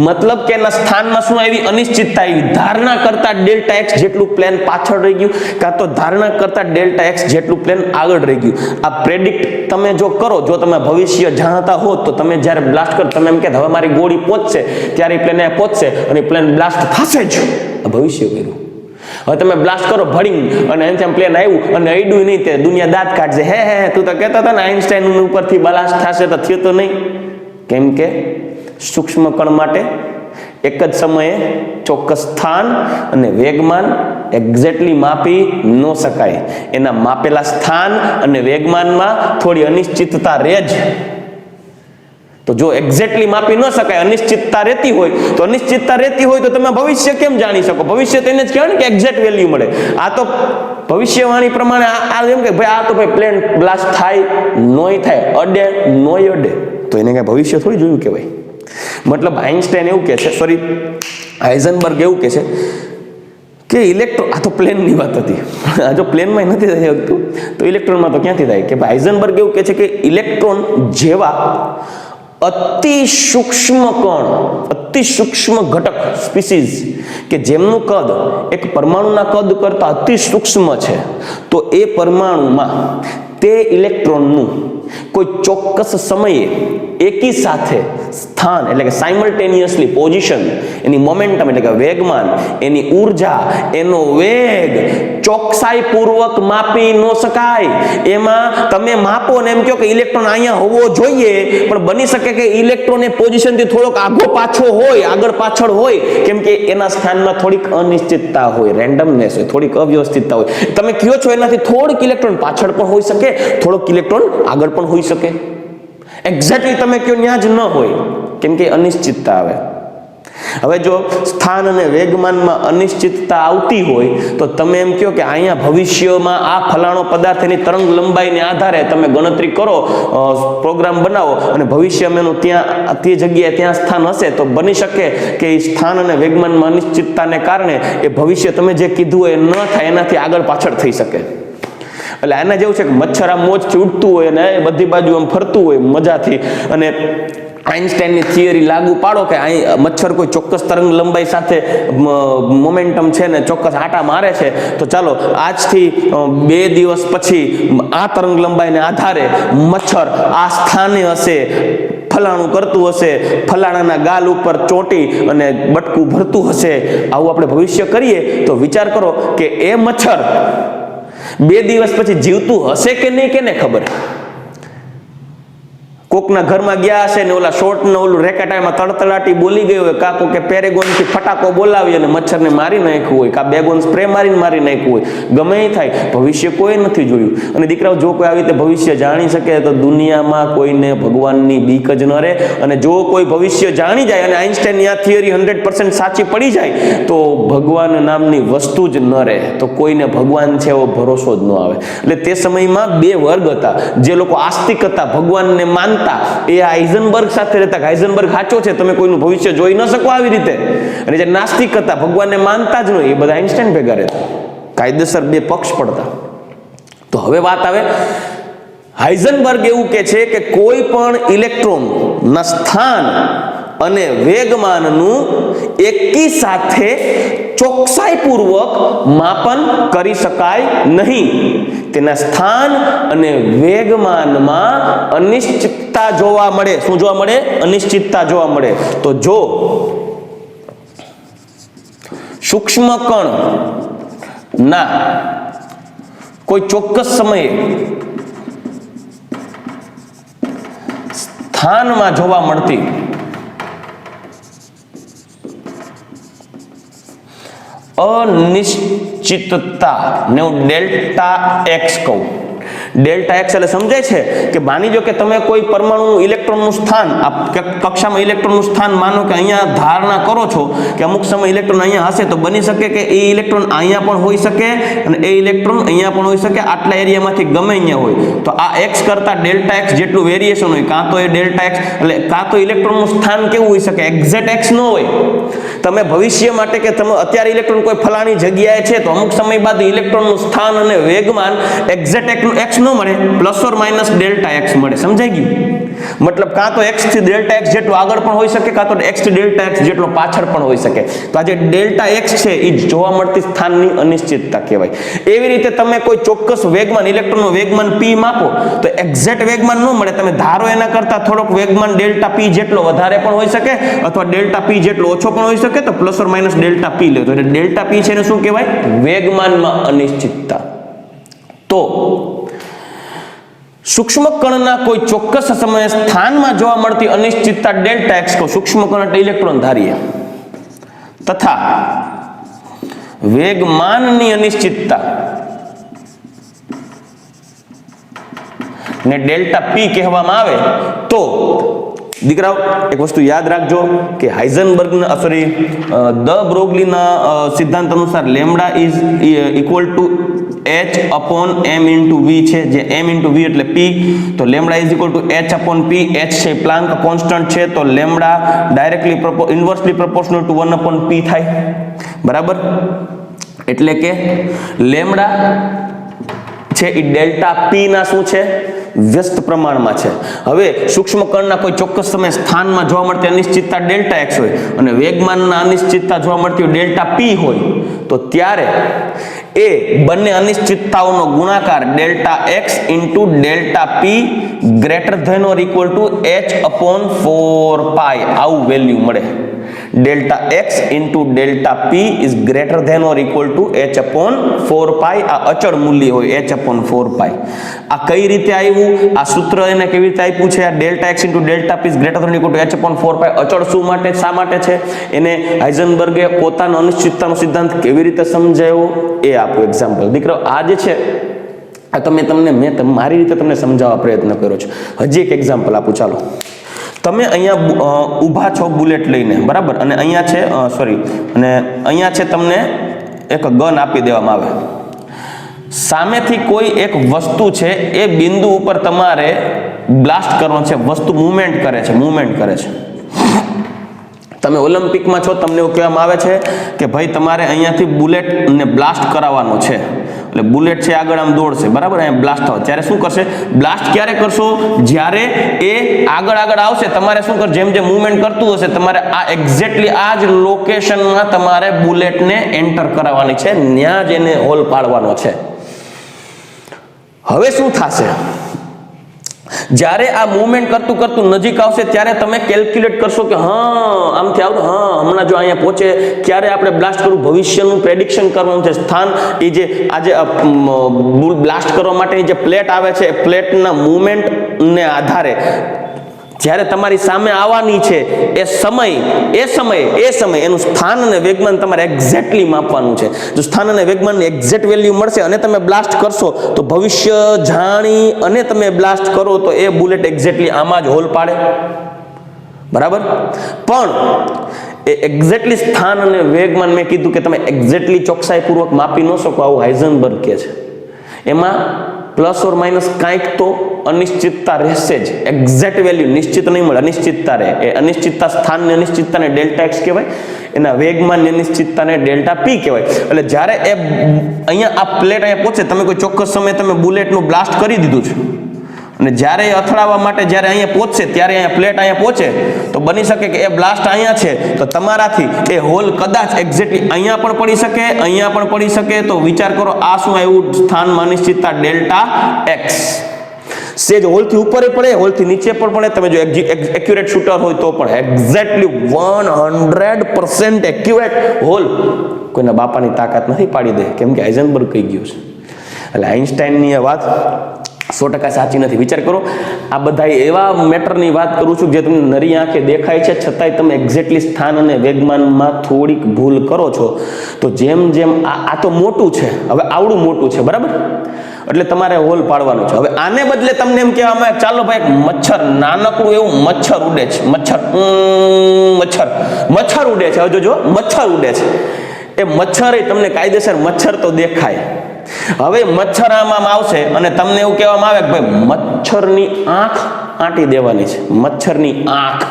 [SPEAKER 1] મતલબ કે એના સ્થાનમાં શું આવી, અનિશ્ચિતતા આવી. ધારણા કરતા ડેલ્ટા એક્સ જેટલું પ્લેન પાછળ રહી ગયું, કાં તો ધારણા કરતા ડેલ્ટા એક્સ જેટલું પ્લેન આગળ રહી ગયું. આ પ્રેડિક્ટ તમે જો કરો, જો તમે ભવિષ્ય જાણતા હો તો તમે જ્યારે બ્લાસ્ટ કરો તમે એમ કે હવે મારી ગોળી પહોંચશે ત્યારે પ્લેન અહીંયા પહોંચશે અને પ્લેન બ્લાસ્ટ થશે જ. આ ભવિષ્ય કર્યું. હવે તમે બ્લાસ્ટ કરો ભડીંગ અને અહીંથી પ્લેન આવ્યું અને અડ્યું નહીં, તે દુનિયા દાંત કાઢશે, હે તું તો કહેતો હતો ને આઇન્સ્ટાઈન ઉપરથી બ્લાસ્ટ થશે તો થયું તો નહીં. કેમ કે સૂક્ષ્મ કણ માટે એક જ સમયે ચોક્કસ સ્થાન અને વેગમાન એક્ઝેક્ટલી માપી ન શકાય. એના માપેલા સ્થાન અને વેગમાનમાં થોડી અનિશ્ચિતતા રહે જ. તો જો એક્ઝેક્ટલી માપી ન શકાય, અનિશ્ચિતતા રહેતી હોય તો તમે ભવિષ્ય કેમ જાણી શકો? ભવિષ્ય તો એને જ કહેવાય ને કે એક્ઝેક્ટ વેલ્યુ મળે. આ તો ભવિષ્યવાણી પ્રમાણે આ એમ કે ભાઈ આ તો ભાઈ પ્લેન બ્લાસ્ટ થાય નોય થાય, અડે નોય અડે, તો એને કઈ ભવિષ્ય થોડી જોયું કહેવાય. મતલબ આઇન્સ્ટાઈન એવું કહે છે, સોરી હાઇઝનબર્ગ એવું કહે છે કે ઇલેક્ટ્રોન, આ તો પ્લેનની વાત હતી, આ જો પ્લેનમાં નથી થઈ શકતું તો ઇલેક્ટ્રોનમાં તો ક્યાંથી થાય? કે હાઇઝનબર્ગ એવું કહે છે કે ઇલેક્ટ્રોન જેવા અતિ સૂક્ષ્મ કણ, અતિ સૂક્ષ્મ ઘટક સ્પીસીઝ કે જેમનું કદ એક પરમાણુના કદ કરતા અતિ સૂક્ષ્મ છે, તો એ પરમાણુમાં તે ઇલેક્ટ્રોનનું કોઈ ચોક્કસ સમયે એકી સાથે સ્થાન એટલે કે સાયમલ્ટેનિયસલી પોઝિશન, એની મોમેન્ટમ એટલે કે વેગમાન, એની ઉર્જા, એનો વેગ ચોકસાઈપૂર્વક માપી ન શકાય. એમાં તમે માપો ને એમ કહો કે ઇલેક્ટ્રોન અહીંયા હોવો જોઈએ, પણ બની શકે કે ઇલેક્ટ્રોન એ પોઝિશનથી થોડોક આગો પાછો હોય, આગળ પાછળ હોય, કેમ કે એના સ્થાનમાં થોડીક અનિશ્ચિતતા હોય, રેન્ડમનેસ હોય, થોડીક અવ્યવસ્થિતતા હોય. તમે કહો છો એનાથી થોડીક ઇલેક્ટ્રોન પાછળ પણ હોઈ શકે, થોડોક ઇલેક્ટ્રોન આગળ પણ હોઈ શકે. એક્ઝેક્ટલી તમે કહો ત્યાં જ ન હોય, કેમ કે અનિશ્ચિતતા આવે. હવે જો સ્થાન અને વેગમાનમાં અનિશ્ચિતતા આવતી હોય તો તમે એમ કહો કે અહીંયા ભવિષ્યમાં આ ફલાણો પદાર્થની તરંગ લંબાઈને આધારે તમે ગણતરી કરો, પ્રોગ્રામ બનાવો અને ભવિષ્યમાં એનું ત્યાં તે જગ્યાએ ત્યાં સ્થાન હશે, તો બની શકે કે એ સ્થાન અને વેગમાનમાં અનિશ્ચિતતાને કારણે એ ભવિષ્ય તમે જે કીધું હોય એ ન થાય, એનાથી આગળ પાછળ થઈ શકે. એટલે આના જેવું છે કે મચ્છર આમ મોજથી ઉડતું હોય અને બધી બાજુ આમ ફરતું હોય મજાથી, અને આઇન્સ્ટાઈનની થિયરી લાગુ પાડો કે મચ્છર કોઈ ચોક્કસ તરંગ લંબાઈ સાથે મોમેન્ટમ છે ને ચોક્કસ આટા મારે છે, તો ચાલો આજથી 2 દિવસ પછી આ તરંગ લંબાઈને આધારે મચ્છર આ સ્થાને હશે, ફલાણું કરતું હશે, ફલાણાના ગાલ ઉપર ચોંટી અને બટકું ભરતું હશે. આવું આપણે ભવિષ્ય કરીએ તો વિચાર કરો કે એ મચ્છર 2 દિવસ પછી જીવતું હશે કે નહીં, કેને ખબર. કોકના ઘરમાં ગયા હશે ને ઓલા શોર્ટ ને ઓલું રેકેટાઈમાં તડતડાટી બોલી ગયો હોય, કાકો કે પેરેગોનથી ફટાકો બોલાવી અને મચ્છરને મારી નાખ્યું હોય, કા બેગોન સ્પ્રે મારીને મારી નાખ્યું હોય, ગમે એ થાય, ભવિષ્ય કોઈ નથી જોયું. અને દીકરાઓ, જો કોઈ આવી રીતે ભવિષ્ય જાણી શકે તો દુનિયામાં કોઈને ભગવાનની બીક જ ન રહે. અને જો કોઈ ભવિષ્ય જાણી જાય અને આઇન્સ્ટાઈનની આ થિયરી 100% સાચી પડી જાય તો ભગવાન નામની વસ્તુ જ ન રહે, તો કોઈને ભગવાન છે એવો ભરોસો જ ન આવે. એટલે તે સમયમાં 2 વર્ગ હતા. જે લોકો આસ્તિક હતા, ભગવાનને માનતા, એ હાઇઝનબર્ગ સાથે રહેતા. હાઇઝનબર્ગ સાચો છે, તમે કોઈનું ભવિષ્ય જોઈ ન શકો આવી રીતે. અને જે નાસ્તિક હતા, ભગવાનને માનતા જ નહીં, એ બધા આઇન્સ્ટાઈન ભેગા રહેતા. કાયદેસર 2 પક્ષ પડતા. તો હવે વાત આવે, હાઇઝનબર્ગ એવું કહે છે કે કોઈ પણ ઇલેક્ટ્રોન ના સ્થાન અને વેગમાનનું એકી સાથે ચોકસાઈપૂર્વક માપન કરી શકાય નહીં. તેના સ્થાન અને વેગમાનમાં અનિશ્ચિતતા જોવા મળે. શું જોવા મળે? અનિશ્ચિતતા જોવા મળે. તો જો સૂક્ષ્મ કણ ના કોઈ ચોક્કસ સમયે સ્થાનમાં જોવા મળતી અનિશ્ચિતતા ને હું ડેલ્ટા એક્સ કહું. ડેલ્ટા એક્સ એટલે સમજાય છે કે માની જો કે તમે કોઈ પરમાણુ ઇલેક્ટ્રોનનું સ્થાન, કક્ષામાં ઇલેક્ટ્રોનનું સ્થાન માનો કે અહીંયા ધારણા કરો છો કે અમુક સમય ઇલેક્ટ્રોન અહીંયા હશે, તો બની શકે કે એ ઇલેક્ટ્રોન અહીંયા પણ હોઈ શકે અને એ ઇલેક્ટ્રોન અહીંયા પણ હોઈ શકે, આટલા એરિયામાંથી ગમે અહીંયા હોય. તો આ એક્સ કરતા ડેલ્ટા એક્સ જેટલું વેરિએશન હોય, કાં તો એ ડેલ્ટા એક્સ એટલે કાં તો ઇલેક્ટ્રોનનું સ્થાન કેવું હોઈ શકે, એક્ઝેક્ટ એક્સ ન હોય. તમે ભવિષ્ય માટે કે તમે અત્યારે ઇલેક્ટ્રોન કોઈ ફલાણી જગ્યાએ છે, તો અમુક સમય બાદ ઇલેક્ટ્રોનનું સ્થાન અને વેગમાન એક્ઝેક્ટ એક્સ ન મળે, plus or minus delta x મળે. સમજાઈ ગયું? મતલબ કાં તો એક્સ થી ડેલ્ટા એક્સ જેટલો આગળ પણ હોઈ શકે, કાં તો એક્સ થી ડેલ્ટા એક્સ જેટલો પાછળ પણ હોઈ શકે. તો આ જે ડેલ્ટા એક્સ છે એ જોવા મળતી સ્થાનની અનિશ્ચિતતા કહેવાય. એવી રીતે તમે કોઈ ચોક્કસ વેગમાન, ઇલેક્ટ્રોનનું વેગમાન પી માપો તો એક્ઝેક્ટ વેગમાન ન મળે. તમે ધારો એના કરતા થોડોક વેગમાન ડેલ્ટા પી જેટલો વધારે પણ હોઈ શકે અથવા ડેલ્ટા પી જેટલો ઓછો પણ હોઈ શકે, તો પ્લસ ઓર માઇનસ ડેલ્ટા પી લે. તો એટલે ડેલ્ટા પી છે એને શું કહેવાય? વેગમાનમાં અનિશ્ચિતતા. તો સૂક્ષ્મ કણના કોઈ ચોક્કસ સમયે સ્થાનમાં જોવા મળતી અનિશ્ચિતતા ડેલ્ટા એક્સ કહો. સૂક્ષ્મ કણ એટલે ઇલેક્ટ્રોન ધારીએ, તથા વેગમાનની અનિશ્ચિતતા ને ડેલ્ટા પી કહેવામાં આવે. તો દીકરાઓ, એક વસ્તુ યાદ રાખજો કે હાઇઝનબર્ગના દ બ્રોગલીના સિદ્ધાંત અનુસાર lambda is equal to h upon m into v છે, જે m ઇન્ટુ v એટલે p. તો lambda is equal to h upon p. h છે પ્લાન્ક કોન્સ્ટન્ટ છે, તો lambda directly inversely proportional to 1 upon p થાય. બરાબર? એટલે કે લેમ્ડા છે એ ડેલ્ટા પી ના શું છે? વ્યસ્ત પ્રમાણમાં છે. હવે સૂક્ષ્મ કણના કોઈ ચોક્કસ સમય સ્થાનમાં જોવા મળતી અનિશ્ચિતતા ડેલ્ટા એક્સ હોય અને વેગમાનના અનિશ્ચિતતા જોવા મળતી હોય ડેલ્ટા પી હોય, તો ત્યારે એ બંને અનિશ્ચિતતાઓનો ગુણાકાર delta x into delta p greater than or equal to h upon 4 pi આવું વેલ્યુ મળે. Delta x into delta p is greater than or equal to h upon 4 pi. આ અચળ મૂલ્ય હોય h અપોન 4 પાઈ. આ કઈ રીતે આવ્યું? આ સૂત્ર એને કેવી રીતે આપ્યું છે? આ delta x into delta p is greater than equal to h upon 4 pi અચળ શું માટે, શા માટે છે? એને હાઇઝનબર્ગે પોતાનો અનિશ્ચિતતાનો સિદ્ધાંત કેવી રીતે સમજાવ્યો એ આપું એક્ઝામ્પલ. દીકરો, આ જે છે આ મેં મારી રીતે તમને સમજાવવા પ્રયત્ન કર્યો છે. હજી એક એક્ઝામ્પલ આપું. ચાલો તમે અહીંયા ઊભા છો બુલેટ લઈને, બરાબર, અને અહીંયા છે અને અહીંયા છે તમને એક ગન આપી દેવામાં આવે. સામેથી કોઈ એક વસ્તુ છે એ બિંદુ ઉપર તમારે બ્લાસ્ટ કરવાનો છે. વસ્તુ મૂવમેન્ટ કરે છે. તમે ઓલિમ્પિકમાં છો, તમને એવું કહેવામાં આવે છે કે ભાઈ તમારે અહીંયાથી બુલેટને બ્લાસ્ટ કરાવવાનો છે. એટલે બુલેટ છે આગળ આમ દોડશે, બરાબર, અહીંયા બ્લાસ્ટ થાય. ત્યારે શું કરશે? બ્લાસ્ટ ક્યારે કરશો? જ્યારે એ આગળ આવશે, તમારે શું કર, જેમ જેમ મૂવમેન્ટ કરતું હશે, તમારે આ એક્ઝેક્ટલી આ જ લોકેશનમાં તમારે બુલેટને એન્ટર કરાવવાની છે. ત્યાં જ એને હોલ પાડવાનો છે. હવે શું થશે? જ્યારે આ મૂવમેન્ટ કરતું નજીક આવશે ત્યારે તમે કેલ્ક્યુલેટ કરશો કે આમથી આવતું, હમણાં જો અહીંયા પહોંચે ક્યારે આપણે બ્લાસ્ટ કરવું, ભવિષ્યનું પ્રેડિક્શન કરવાનું છે. સ્થાન એ જે આજે બ્લાસ્ટ કરવા માટેની જે પ્લેટ આવે છે, એ પ્લેટના મૂવમેન્ટને આધારે જ્યારે તમારી સામે આવવાની છે એ સમય એનું સ્થાન અને વેગમાન તમારે એક્ઝેક્ટલી માપવાનું છે. જો સ્થાન અને વેગમાનની એક્ઝેક્ટ વેલ્યુ મળશે અને તમે બ્લાસ્ટ કરશો તો ભવિષ્ય જાણી અને તમે બ્લાસ્ટ કરો તો એ બુલેટ એક્ઝેક્ટલી આમાં જ હોલ પાડે, બરાબર. પણ એ એક્ઝેક્ટલી સ્થાન અને વેગમાન મેં કીધું કે તમે એક્ઝેક્ટલી ચોકસાઈપૂર્વક માપી ન શકો, આવું હાઇઝનબર્ગ કહે છે. એમાં પ્લસ ઓર માઇનસ કાંઈક તો અનિશ્ચિતતા રહેશે જ. એક્ઝેક્ટ વેલ્યુ નિશ્ચિત નહીં મળે, અનિશ્ચિતતા રહે. એ અનિશ્ચિતતા, સ્થાનની અનિશ્ચિતતાને ડેલ્ટા એક્સ કહેવાય, એના વેગમાનની અનિશ્ચિતતાને ડેલ્ટા પી કહેવાય. એટલે જ્યારે એ અહીંયા આ પ્લેટ અહીંયા પહોંચે, તમે કોઈ ચોક્કસ સમયે તમે બુલેટનું બ્લાસ્ટ કરી દીધું છે અને જ્યારે એ અથડાવવા માટે જ્યારે અહીંયા પહોંચશે, ત્યારે અહીંયા પ્લેટ અહીંયા પહોંચે તો બની શકે કે એ બ્લાસ્ટ અહીંયા છે, તો તમારાથી એ હોલ કદાચ એક્ઝેક્ટલી અહીંયા પણ પડી શકે, અહીંયા પણ પડી શકે. તો વિચાર કરો, આ શું આવ્યું? સ્થાનમાં અનિશ્ચિતતા ડેલ્ટા એક્સ. સેજ હોલથી ઉપર પડે, હોલથી નીચે પણ પડે. તમે જો એક્યુરેટ શૂટર હોય તો પણ એક્ઝેક્ટલી 100% એક્યુરેટ હોલ કોઈના બાપાની તાકાત નથી પાડી દે, કેમ કે હાઇઝનબર્ગ કહી ગયું છે. એટલે આઇન્સ્ટાઈનની એ વાત 100% સાચી નથી. વિચાર કરો, આ બધા એવા મેટરની વાત કરું છું જે તમને નરી આંખે દેખાય છે, છતાંય તમે એક્ઝેક્ટલી સ્થાન અને વેગમાનમાં થોડીક ભૂલ કરો છો. તો જેમ આ તો મોટું છે, હવે આવડું મોટું છે, બરાબર, એટલે તમારે હોલ પાડવાનું છે. હવે આને બદલે તમને એમ કહેવામાં આવે, ચાલો ભાઈ, એક મચ્છર, નાનકડું એવું મચ્છર ઉડે છે, મચ્છર ઉડે છે. હવે જોજો, મચ્છર ઉડે છે. એ મચ્છર તમને કાયદેસર મચ્છર તો દેખાય. હવે મચ્છર આમાં આવશે અને તમને એવું કહેવામાં આવે કે ભાઈ મચ્છરની આંખ આંટી દેવાની છે. મચ્છરની આંખ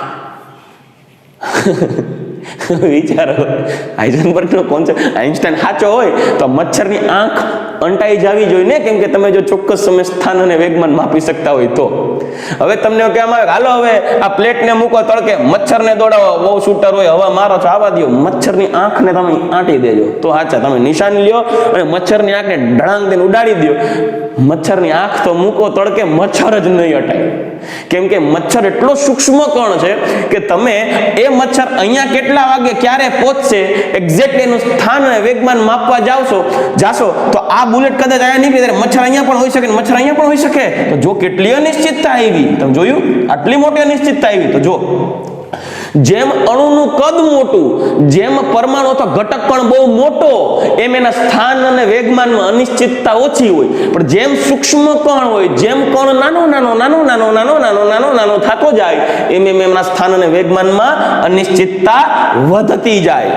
[SPEAKER 1] વિચારો, હાઇઝનબર્ગનો કોન્સેપ્ટ આઇન્સ્ટાઈન સાચો હોય તો મચ્છરની આંખ અંટાઈ જવી જોઈએ ને, કેમ કે તમે જો ચોક્કસ સમય સ્થાન અને વેગમાન માપી શકતા હોય તો. હવે તમને કહેવામાં આવે, હાલો હવે આ પ્લેટને મૂકો તડકે, મચ્છરને દોડાવો, બહુ શૂટર હોય, હવા મારો છો, આવા દો, મચ્છરની આંખને તમે આંટી દેજો તો સાચા. તમે નિશાન લ્યો અને મચ્છરની આંખને ઢળાંગ દઈને ઉડાડી દો. મચ્છરની આંખ તો મૂકો તડકે, મચ્છર જ નહીં હટાય. કેમ કે મચ્છર એટલો સૂક્ષ્મ કણ છે કે તમે એ મચ્છર અહીંયા કેટલા વાગે ક્યારે પહોંચશે એક્ઝેક્ટ એનું સ્થાન અને વેગમાન માપવા જાશો તો આ બુલેટ કદાચ અહીંયા નીકળે ત્યારે મચ્છર અહીંયા પણ હોઈ શકે, મચ્છર અહીંયા પણ હોઈ શકે. તો જો કેટલી અનિશ્ચિતતા આવી, તમે જોયું, આટલી મોટી અનિશ્ચિતતા આવી. તો જો જેમ અણુનું કદ મોટું, જેમ પરમાણુ અથવા ઘટક પણ બહુ મોટો, એમ એના સ્થાન અને વેગમાનમાં અનિશ્ચિતતા ઓછી હોય. પણ જેમ સૂક્ષ્મ કણ હોય, જેમ કણ નાનો થતો જાય, એમ એમના સ્થાન અને વેગમાનમાં અનિશ્ચિતતા વધતી જાય.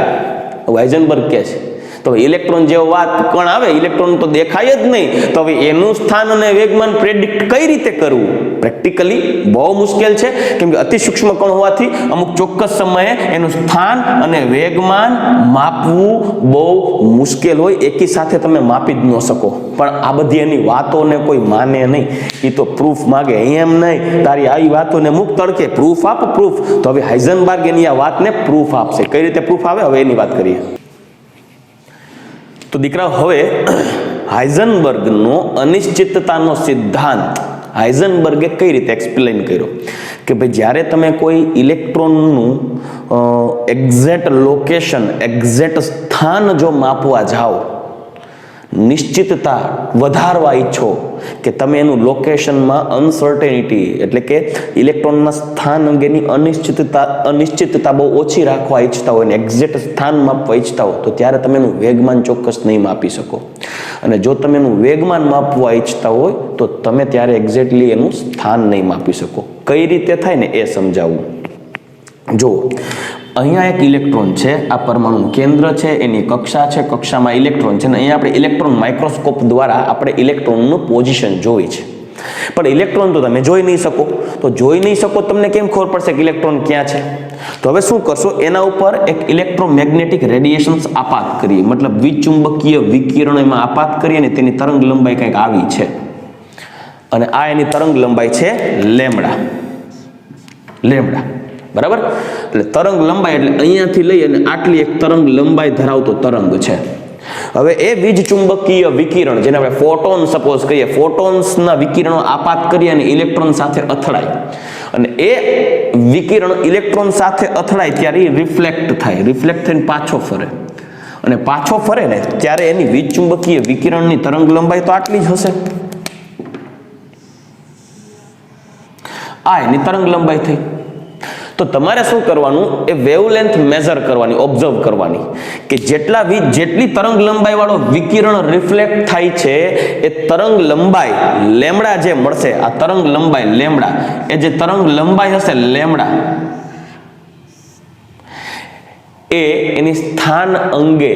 [SPEAKER 1] હાઇઝનબર્ગ કહે છે. તો ઇલેક્ટ્રોન જેવો વાત કણ આવે, ઇલેક્ટ્રોન તો દેખાય જ નહીં, તો હવે એનું સ્થાન અને વેગમાન પ્રેડિક્ટ કઈ રીતે કરવું? પ્રેક્ટિકલી બહુ મુશ્કેલ છે, કેમ કે અતિ સૂક્ષ્મ કણ હોવાથી અમુક ચોક્કસ સમયે એનું સ્થાન અને વેગમાન માપવું બહુ મુશ્કેલ હોય. એકી સાથે તમે માપી જ ન શકો. પણ આ બધી એની વાતોને કોઈ માને નહીં, એ તો પ્રૂફ માગે. એમ નહીં, તારી આવી વાતોને મૂક તડકે, પ્રૂફ આપ, પ્રૂફ. તો હવે હાઇઝનબર્ગ એની આ વાતને પ્રૂફ આપશે. કઈ રીતે પ્રૂફ આવે, હવે એની વાત કરીએ. તો દીકરાઓ, હવે હાઇઝનબર્ગનો અનિશ્ચિતતાનો સિદ્ધાંત હાઇઝનબર્ગે કઈ રીતે એક્સપ્લેન કર્યો કે ભાઈ જ્યારે તમે કોઈ ઇલેક્ટ્રોનનું એક્ઝેક્ટ લોકેશન, એક્ઝેક્ટ સ્થાન જો માપવા જાઓ, નિશ્ચિતતા વધારવા ઈચ્છો કે તમે એનું લોકેશનમાં અનસર્ટેનિટી એટલે કે ઇલેક્ટ્રોનના સ્થાન અંગેની અનિશ્ચિતતા બહુ ઓછી રાખવા ઈચ્છતા હોય ને એક્ઝેક્ટ સ્થાન માપવા ઈચ્છતા હો, તો ત્યારે તમે એનું વેગમાન ચોક્કસ નહીં માપી શકો. અને જો તમે એનું વેગમાન માપવા ઈચ્છતા હોય તો તમે ત્યારે એક્ઝેક્ટલી એનું સ્થાન નહીં માપી શકો. કઈ રીતે થાય ને એ સમજાવું. જો અહીંયા એક ઇલેક્ટ્રોન છે, આ પરમાણુનું કેન્દ્ર છે, એની કક્ષા છે, કક્ષામાં ઇલેક્ટ્રોન છે, અને અહીંયા આપણે ઇલેક્ટ્રોન માઇક્રોસ્કોપ દ્વારા આપણે ઇલેક્ટ્રોનનું પોઝિશન જોઈ છે. પણ ઇલેક્ટ્રોન તો તમે જોઈ નહીં શકો. તો જોઈ નહીં શકો તમને કેમ ખબર પડશે કે ઇલેક્ટ્રોન ક્યાં છે? તો હવે શું કરશો, એના ઉપર એક ઇલેક્ટ્રોમેગ્નેટિક રેડિયેશન્સ આપાત કરીએ, મતલબ વિચુંબકીય વિકિરણ એમાં આપાત કરીએ અને તેની તરંગ લંબાઈ કંઈક આવી છે, અને આ એની તરંગ લંબાઈ છે લેમ્ડા. બરાબર? એટલે તરંગ લંબાઈ એટલે અહીંયાથી લઈ અને આટલી એક તરંગ લંબાઈ ધરાવતો તરંગ છે. હવે એ વીજ ચુંબકીય વિકિરણ, જેને આપણે ફોટોન સપોઝ કહીએ, ફોટોન્સના વિકિરણો આપાત કરી અને ઇલેક્ટ્રોન સાથે અથડાય, અને એ વિકિરણ ઇલેક્ટ્રોન સાથે અથડાય ત્યારે રિફ્લેક્ટ થાય, રિફ્લેક્ટ થઈને પાછો ફરે, અને પાછો ફરે ને ત્યારે એની વીજ ચુંબકીય વિકિરણની તરંગ લંબાઈ તો આટલી જ હશે. આ એની તરંગ લંબાઈ થઈ. તો તમારે શું કરવાનું, એ વેવલેન્થ મેઝર કરવાની, ઓબ્ઝર્વ કરવાની, કે જેટલી તરંગ લંબાઈ વાળો વિકિરણ રિફ્લેક્ટ થાય છે એ તરંગ લંબાઈ લેમ્ડા જે મળશે, આ તરંગ લંબાઈ લેમ્ડા, એ જે તરંગ લંબાઈ હશે લેમ્ડા, એ એની સ્થાન અંગે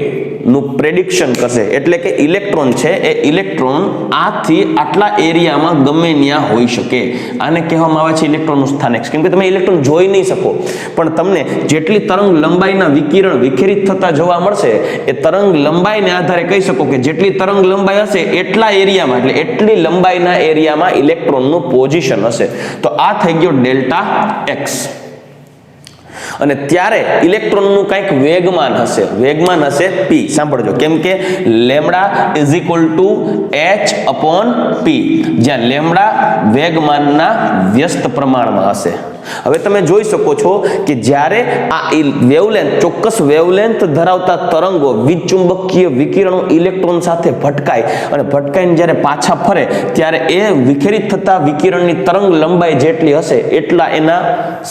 [SPEAKER 1] નું પ્રેડિક્શન કરશે. એટલે કે ઇલેક્ટ્રોન છે, એ ઇલેક્ટ્રોન આથી આટલા એરિયામાં ગમે ત્યાં હોઈ શકે. આને કહેવામાં આવે છે ઇલેક્ટ્રોનનું સ્થાનિક. કેમ કે તમે ઇલેક્ટ્રોન જોઈ નહીં શકો, પણ તમને જેટલી તરંગ લંબાઈના વિકિરણ વિખેરિત થતા જોવા મળશે, એ તરંગ લંબાઈને આધારે કહી શકો કે જેટલી તરંગ લંબાઈ હશે એટલા એરિયામાં, એટલે એટલી લંબાઈના એરિયામાં ઇલેક્ટ્રોનનું પોઝિશન હશે. તો આ થઈ ગયો ડેલ્ટા એક્સ. અને ત્યારે ઇલેક્ટ્રોનનું કંઈક વેગમાન હશે p. સાંભળજો, કેમ કે lambda is equal two h/p, જ્યાં લેમ્ડા વેગમાનના વ્યસ્ત પ્રમાણમાં હશે. હવે તમે જોઈ શકો છો કે જ્યારે આ વેવલેન્થ, ચોક્કસ વેવલેન્થ ધરાવતા તરંગો વિચુંબકીય વિકિરણો ઇલેક્ટ્રોન સાથે ભટકાય, અને ભટકાઈને જ્યારે પાછા ફરે ત્યારે એ વિખેરિત થતા વિકિરણની તરંગ લંબાઈ જેટલી હશે એટલા એના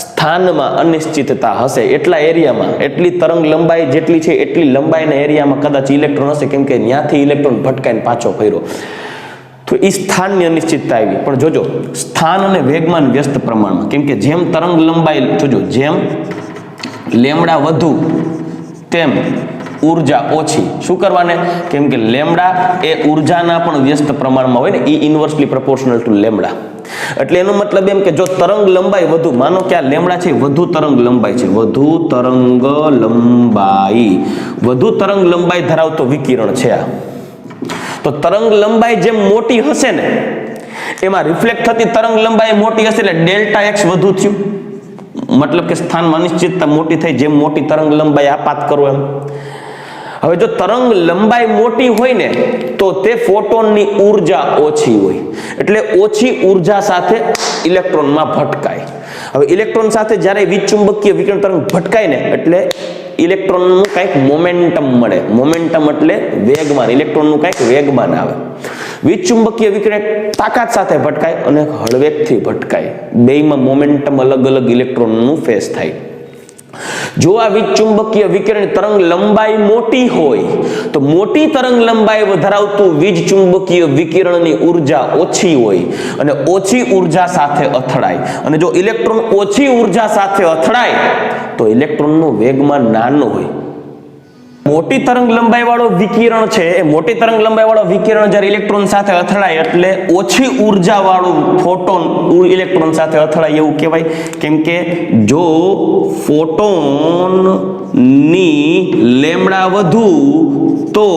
[SPEAKER 1] સ્થાનમાં અનિશ્ચિતતા હશે, એટલા એરિયામાં, એટલી તરંગ લંબાઈ જેટલી છે એટલી લંબાઈના એરિયામાં કદાચ ઇલેક્ટ્રોન હશે, કેમ કે ત્યાંથી ઇલેક્ટ્રોન ભટકાઈને પાછો ફર્યો. તો એ સ્થાનની અનિશ્ચિતતા આવી. પણ જોજો, સ્થાન અને વેગમાન વ્યસ્ત પ્રમાણમાં, કેમ કે જેમ તરંગ લંબાઈ, જોજો, જેમ લેમ્ડા વધુ તેમ ઉર્જા ઓછી. શું કરવાને? કેમ કે લેમ્ડા એ ઉર્જાના પણ વ્યસ્ત પ્રમાણમાં હોય ને, ઈ ઇન્વર્સલી પ્રોપોર્શનલ ટુ લેમ્ડા. એટલે એનો મતલબ એમ કે જો તરંગ લંબાઈ વધુ, માનો કે આ લેમ્ડા છે, વધુ તરંગ લંબાઈ છે, વધુ તરંગ લંબાઈ ધરાવતો વિકિરણ છે આ, તો તરંગ લંબાઈ જેમ મોટી હશે ને, એમાં રિફ્લેક્ટ થતી તરંગ લંબાઈ મોટી હશે એટલે ડેલ્ટા એક્સ વધુ થયું. મતલબ કે સ્થાનમાં અનિશ્ચિતતા મોટી થઈ, જેમ મોટી તરંગ લંબાઈ આપાત કરો એમ. હવે જો તરંગ લંબાઈ મોટી હોય ને તો તે ફોટોનની ઉર્જા ઓછી હોય, એટલે ઓછી ઉર્જા સાથે ઇલેક્ટ્રોનમાં ભટકાય. હવે ઇલેક્ટ્રોન સાથે જ્યારે વિચુંબકીય વિકિરણ તરંગ ભટકાય ને એટલે ઇલેક્ટ્રોનનું કંઈક મોમેન્ટમ મળે. મોમેન્ટમ એટલે વેગમાન, ઇલેક્ટ્રોનનું કંઈક વેગમાન આવે. વિચુંબકીય વિકિરણ તાકાત સાથે ભટકાય અને હળવેકથી ભટકાય, બેયમાં મોમેન્ટમ અલગ અલગ ઇલેક્ટ્રોનનું ફેસ થાય. જો આ વિચુંબકીય વિકિરણ તરંગ લંબાઈ મોટી હોય તો મોટી તરંગ લંબાઈ ધરાવતું વીજ ચુંબકીય વિકિરણની ઉર્જા ઓછી હોય અને ઓછી ઉર્જા સાથે અથડાય. અને જો ઇલેક્ટ્રોન ઓછી ઉર્જા સાથે અથડાય તો ઇલેક્ટ્રોનનું વેગમાન નાનું હોય. મોટી તરંગ લંબાઈ વાળો વિકિરણ છે, એ મોટી તરંગ લંબાઈ વાળો વિકિરણ જ્યારે ઇલેક્ટ્રોન સાથે અથડાય એટલે ઓછી ઉર્જા વાળું ફોટોન ઇલેક્ટ્રોન સાથે અથડાય એવું કહેવાય. કેમ કે જો ફોટોન ની લેમ્ડા વધુ તો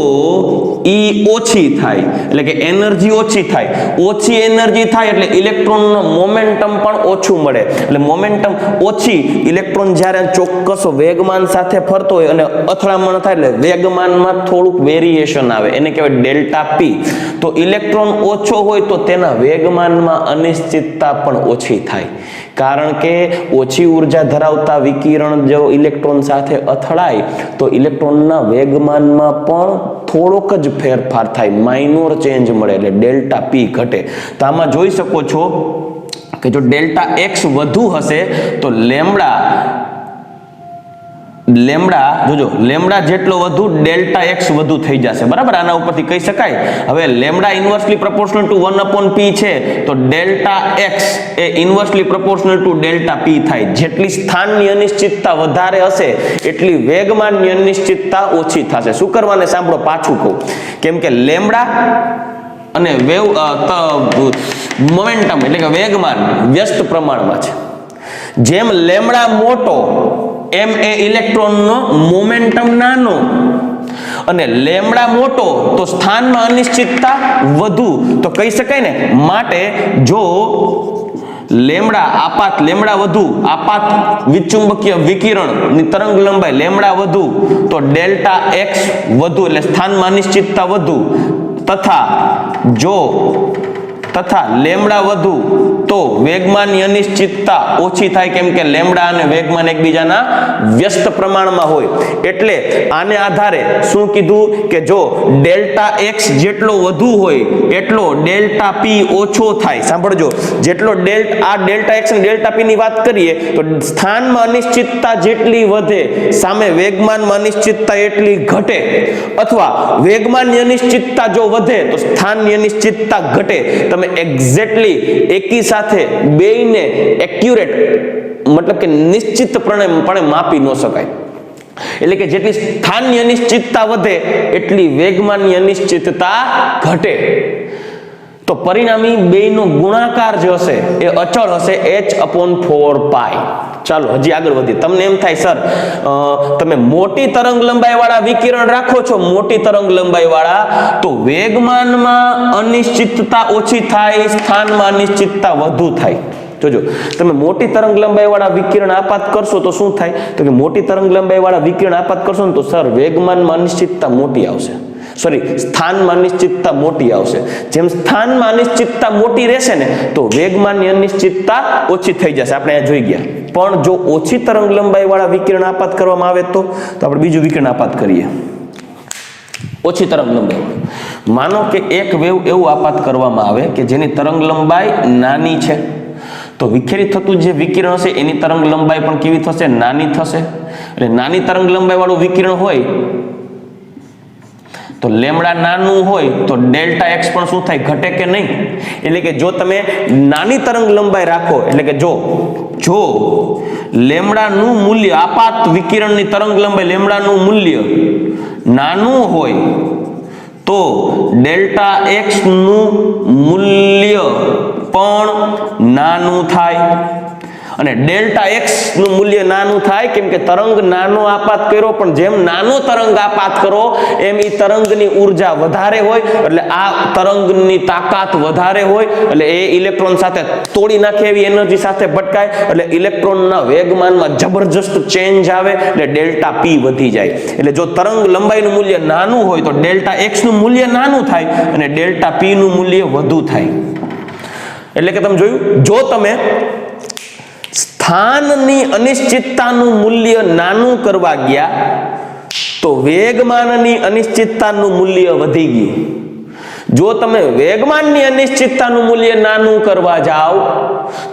[SPEAKER 1] ઈ ઓછી થાય, એટલે કે એનર્જી ઓછી થાય. ઓછી એનર્જી થાય એટલે ઇલેક્ટ્રોનનો મોમેન્ટમ પણ ઓછું મળે. એટલે મોમેન્ટમ ઓછી, ઇલેક્ટ્રોન જ્યારે ચોક્કસ વેગમાન સાથે ફરતો હોય અને અથડામણ થાય એટલે વેગમાનમાં થોડુંક વેરિએશન આવે, એને કહેવાય ડેલ્ટા પી. તો ઇલેક્ટ્રોન ઓછો હોય તો તેના વેગમાનમાં અનિશ્ચિતતા પણ ઓછી થાય, કારણ કે ઓછી ઉર્જા ધરાવતા વિકિરણ જો ઇલેક્ટ્રોન સાથે અથડાય તો ઇલેક્ટ્રોનના વેગમાનમાં પણ થોડોક જ ફેરફાર થાય, માઇનોર ચેન્જ મળે, એટલે ડેલ્ટા પી ઘટે. તો આમાં જોઈ શકો છો કે જો ડેલ્ટા એક્સ વધુ હશે તો લેમડા જોજો લેમડા જેટલો વધુ ડેલ્ટા એક્સ વધુ થઈ જશે બરાબર આના ઉપરથી કહી શકાય હવે લેમડા ઇન્વર્સલી પ્રોપોર્શનલ ટુ 1/p છે તો ડેલ્ટા એક્સ એ inversely proportional to delta p થાય જેટલી સ્થાનની અનિશ્ચિતતા વધારે હશે એટલી વેગમાનની અનિશ્ચિતતા ઓછી થશે શું કરવાને સાંભળો પાછું કહું કેમ કે લેમડા અને વેવ મોમેન્ટમ એટલે કે વેગમાન વ્યસ્ત પ્રમાણમાં છે જેમ લેમડા મોટો એમ એ ઇલેક્ટ્રોનનો મોમેન્ટમ નાનો અને લેમડા મોટો તો સ્થાનમાં અનિશ્ચિતતા વધુ તો કહી શકાય ને માટે જો લેમડા આપાત લેમડા વધુ આપાત વિચુંબકીય વિકિરણની તરંગ લંબાઈ લેમડા વધુ તો ડેલ્ટા એક્સ વધુ એટલે સ્થાનમાં અનિશ્ચિતતા વધુ તથા લેમડા વધુ તો વેગમાનની અનિશ્ચિતતા ઓછી થાય કેમ કે લેમડા અને વેગમાન એકબીજાના વ્યસ્ત પ્રમાણમાં હોય એટલે આને આધારે શું કીધું કે જો ડેલ્ટા એક્સ જેટલો વધુ હોય એટલો ડેલ્ટા પી ઓછો થાય સાંભળજો જેટલો આ ડેલ્ટા એક્સ અને ડેલ્ટા પી ની વાત કરીએ તો સ્થાનમાં અનિશ્ચિતતા જેટલી વધે સામે વેગમાનમાં અનિશ્ચિતતા એટલી ઘટે અથવા વેગમાનની અનિશ્ચિતતા જો વધે તો સ્થાનની અનિશ્ચિતતા ઘટે તમે એક્ઝેક્ટલી એકી સાથે બેયને એક્યુરેટ મતલબ કે નિશ્ચિતપણે માપી ન શકાય એટલે કે જેટલી સ્થાનની અનિશ્ચિતતા વધે એટલી વેગમાનની અનિશ્ચિતતા ઘટે તો પરિણામી બેયનો ગુણાકાર જે હશે એ અચળ હશે h/4π ચાલો હજી આગળ વધીએ તમને એમ થાય સર તમે મોટી તરંગ લંબાઈ વાળા વિકિરણ રાખો છો મોટી તરંગ લંબાઈ વાળા તો વેગમાનમાં અનિશ્ચિતતા ઓછી થાય સ્થાનમાં અનિશ્ચિતતા વધુ થાય જોજો તમે મોટી તરંગ લંબાઈ વાળા વિકિરણ આપાત કરશો તો શું થાય તો કે મોટી તરંગ લંબાઈ વાળા વિકિરણ આપાત કરશો ને તો સર વેગમાનમાં અનિશ્ચિતતા મોટી આવશે સ્થાનમાં અનિશ્ચિતતા મોટી આવશે જેમ સ્થાનમાં અનિશ્ચિતતા મોટી રહેશે ને તો વેગમાનની અનિશ્ચિતતા ઓછી થઈ જશે આપણે અહીંયા જોઈ ગયા પણ જો ઓછી તરંગ લંબાઈ વાળા વિકિરણ આપાત કરવામાં આવે તો આપણે બીજું વિકિરણ આપાત કરીએ ઓછી તરંગ લંબાઈ માનો કે એક વેવ એવું આપાત કરવામાં આવે કે જેની તરંગ લંબાઈ નાની છે તો વિખેરી થતું જે વિકિરણ હશે એની તરંગ લંબાઈ પણ કેવી થશે નાની થશે એટલે નાની તરંગ લંબાઈ વાળું વિકિરણ હોય તો લેમડા નાનું હોય તો ડેલ્ટા એક્સ પણ શું થાય ઘટે કે નહીં એટલે કે જો તમે નાની તરંગ લંબાઈ રાખો એટલે કે જો લેમડાનું મૂલ્ય આપાત વિકિરણની તરંગ લંબાઈ લેમડાનું મૂલ્ય નાનું હોય તો ડેલ્ટા એક્સ નું મૂલ્ય પણ નાનું થાય અને ડેલ્ટા એક્સ નું મૂલ્ય નાનું થાય કેમ કે તરંગ નાનો આપાત કર્યો પણ જેમ નાનો તરંગ આપાત કરો એમ એ તરંગની ઉર્જા વધારે હોય એટલે આ તરંગની તાકાત વધારે હોય એટલે એ ઇલેક્ટ્રોન સાથે તોડી નાખે એવી એનર્જી સાથે ભટકાય એટલે ઇલેક્ટ્રોનના વેગમાનમાં જબરજસ્ત ચેન્જ આવે એટલે ડેલ્ટા પી વધી જાય એટલે જો તરંગ લંબાઈનું મૂલ્ય નાનું હોય તો ડેલ્ટા એક્સ નું મૂલ્ય નાનું થાય અને ડેલ્ટા પી નું મૂલ્ય વધુ થાય એટલે કે તમે જોયું જો તમે સ્થાનની અનિશ્ચિતતાનું મૂલ્ય નાનું કરવા ગયા તો વેગમાનની અનિશ્ચિતતાનું મૂલ્ય વધી ગયું જો તમે વેગમાનની અનિશ્ચિતતાનું મૂલ્ય નાનું કરવા જાઓ